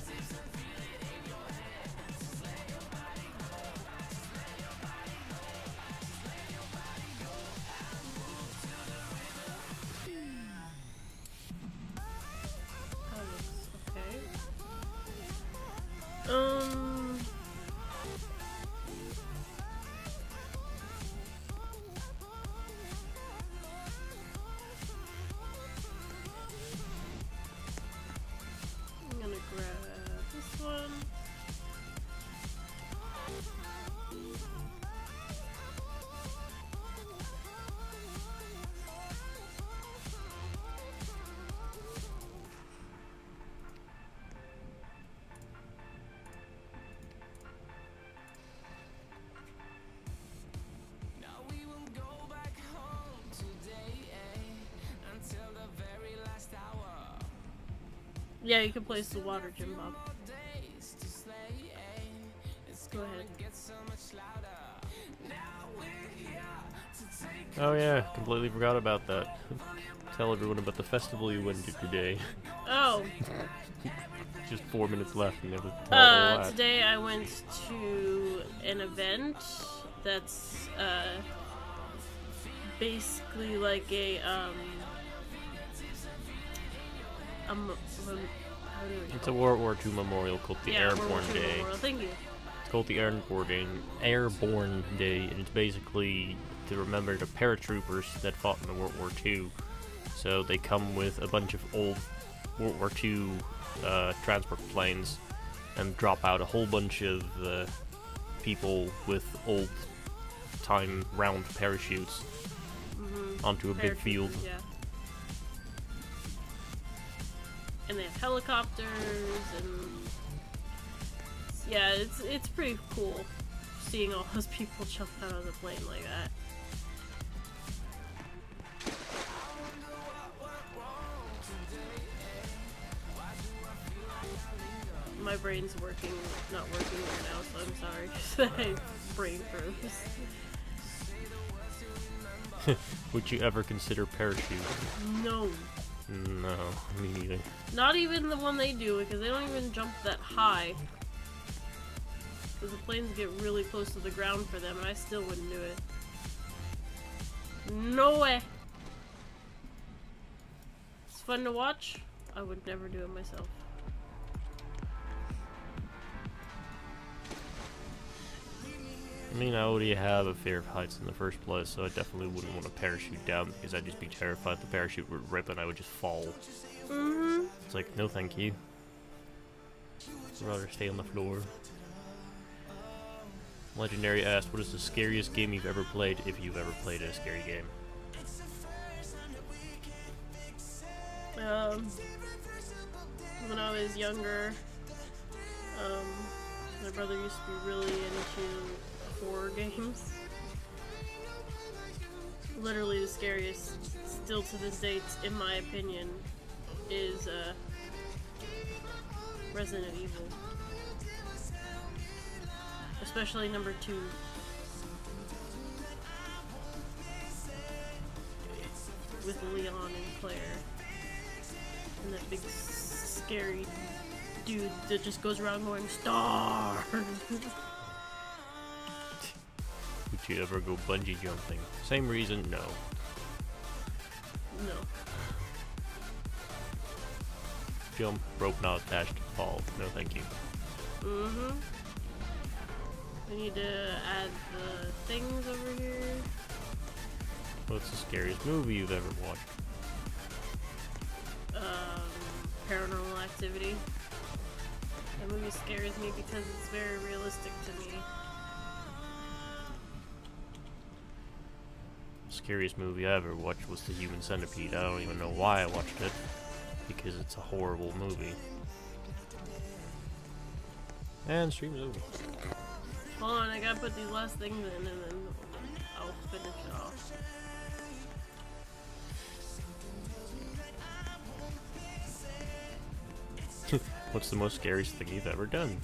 I'm gonna grab this one. Yeah, you can place the water gym, Bob. Go ahead. Oh yeah, completely forgot about that. Tell everyone about the festival you went to today. Oh. Just 4 minutes left and never told all that. Today I went to an event that's basically like a it's a World War II memorial called the Airborne Day. Memorial. Thank you. It's called the Airborne Day, and it's basically to remember the paratroopers that fought in the World War II. So they come with a bunch of old World War II transport planes and drop out a whole bunch of people with old-time round parachutes onto a big field. Yeah. And they have helicopters, and yeah, it's pretty cool seeing all those people jump out of the plane like that. My brain's not working right now, so I'm sorry. I brain froze. Would you ever consider parachute? No. No, me neither. Not even the one they do, because they don't even jump that high. Because the planes get really close to the ground for them, and I still wouldn't do it. No way! It's fun to watch. I would never do it myself. I mean, I already have a fear of heights in the first place, so I definitely wouldn't want to parachute down because I'd just be terrified the parachute would rip and I would just fall. It's like, no thank you. I'd rather stay on the floor. Legendary asked, what is the scariest game you've ever played, if you've ever played a scary game? When I was younger, my brother used to be really into horror games. Literally the scariest, still to this date, in my opinion, is Resident Evil. Especially number 2. With Leon and Claire. And that big scary dude that just goes around going, "Star!" Would you ever go bungee jumping? Same reason, no. No. Jump, rope not attached, fall. No thank you. We need to add the things over here. What's the scariest movie you've ever watched? Paranormal Activity. That movie scares me because it's very realistic to me. The scariest movie I ever watched was The Human Centipede. I don't even know why I watched it, because it's a horrible movie. And stream's over. Hold on, I gotta put these last things in and then I'll finish it off. What's the most scariest thing you've ever done?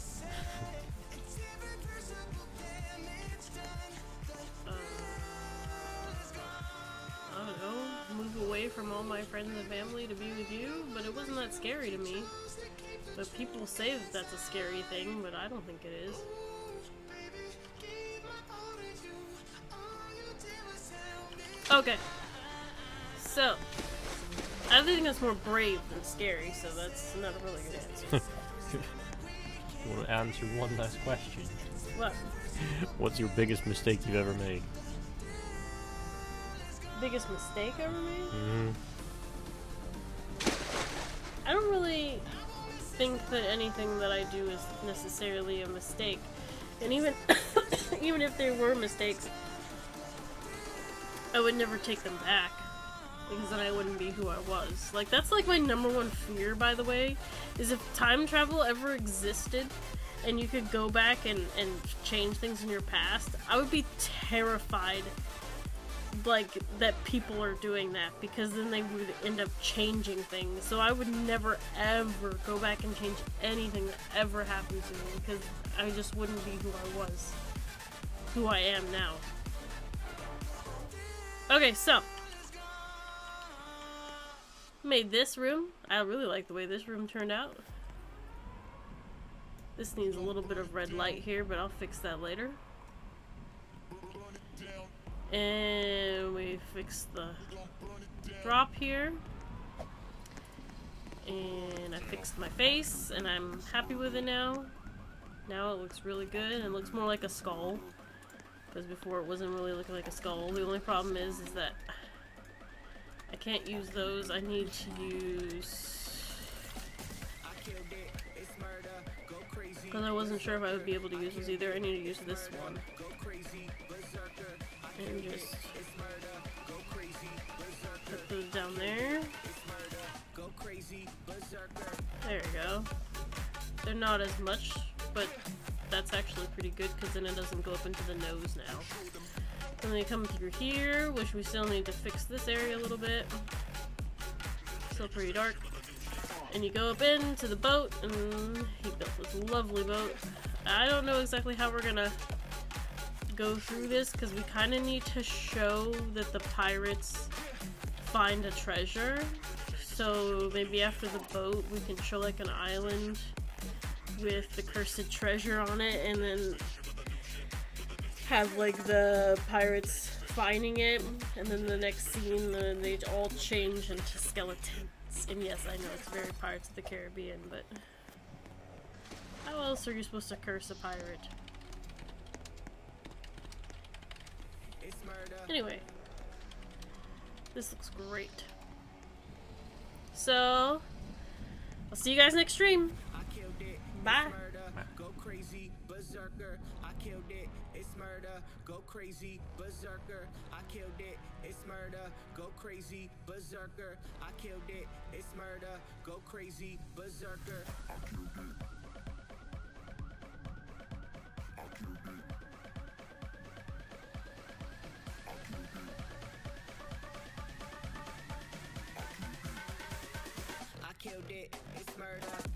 I don't know, move away from all my friends and family to be with you, but it wasn't that scary to me. But people say that that's a scary thing, but I don't think it is. Okay, so I think that's more brave than scary, so that's not a really good answer. You want to answer one last question? What? What's your biggest mistake you've ever made? Biggest mistake I ever made? Mm-hmm. I don't really think that anything that I do is necessarily a mistake, and even even if there were mistakes, I would never take them back, because then I wouldn't be who I was. Like, that's like my #1 fear, by the way, is if time travel ever existed and you could go back and change things in your past, I would be terrified, like, that people are doing that, because then they would end up changing things. So I would never ever go back and change anything that ever happened to me, because I just wouldn't be who I was, who I am now. Okay, so made this room. I really like the way this room turned out. This needs a little bit of red light here, but I'll fix that later. And we fixed the drop here. And I fixed my face, and I'm happy with it now. Now it looks really good, and it looks more like a skull. Because before it wasn't really looking like a skull. The only problem is that I can't use those. I need to use... Because I wasn't sure if I would be able to use those either. I need to use this one. And just put those down there. There we go. They're not as much, but that's actually pretty good because then it doesn't go up into the nose now. And then you come through here, which we still need to fix this area a little bit. Still pretty dark. And you go up into the boat, and he built this lovely boat. I don't know exactly how we're gonna go through this because we kind of need to show that the pirates find a treasure. So maybe after the boat we can show like an island with the cursed treasure on it, and then have like the pirates finding it, and then the next scene they all change into skeletons. And yes, I know it's very Pirates of the Caribbean, but how else are you supposed to curse a pirate? Anyway, this looks great. So, I'll see you guys next stream. Bye. Go crazy, berserker. I killed it. It's murder. Go crazy, berserker. I killed it. It's murder. Go crazy, berserker. I killed it. It's murder. Go crazy, berserker. I killed it. It's murder.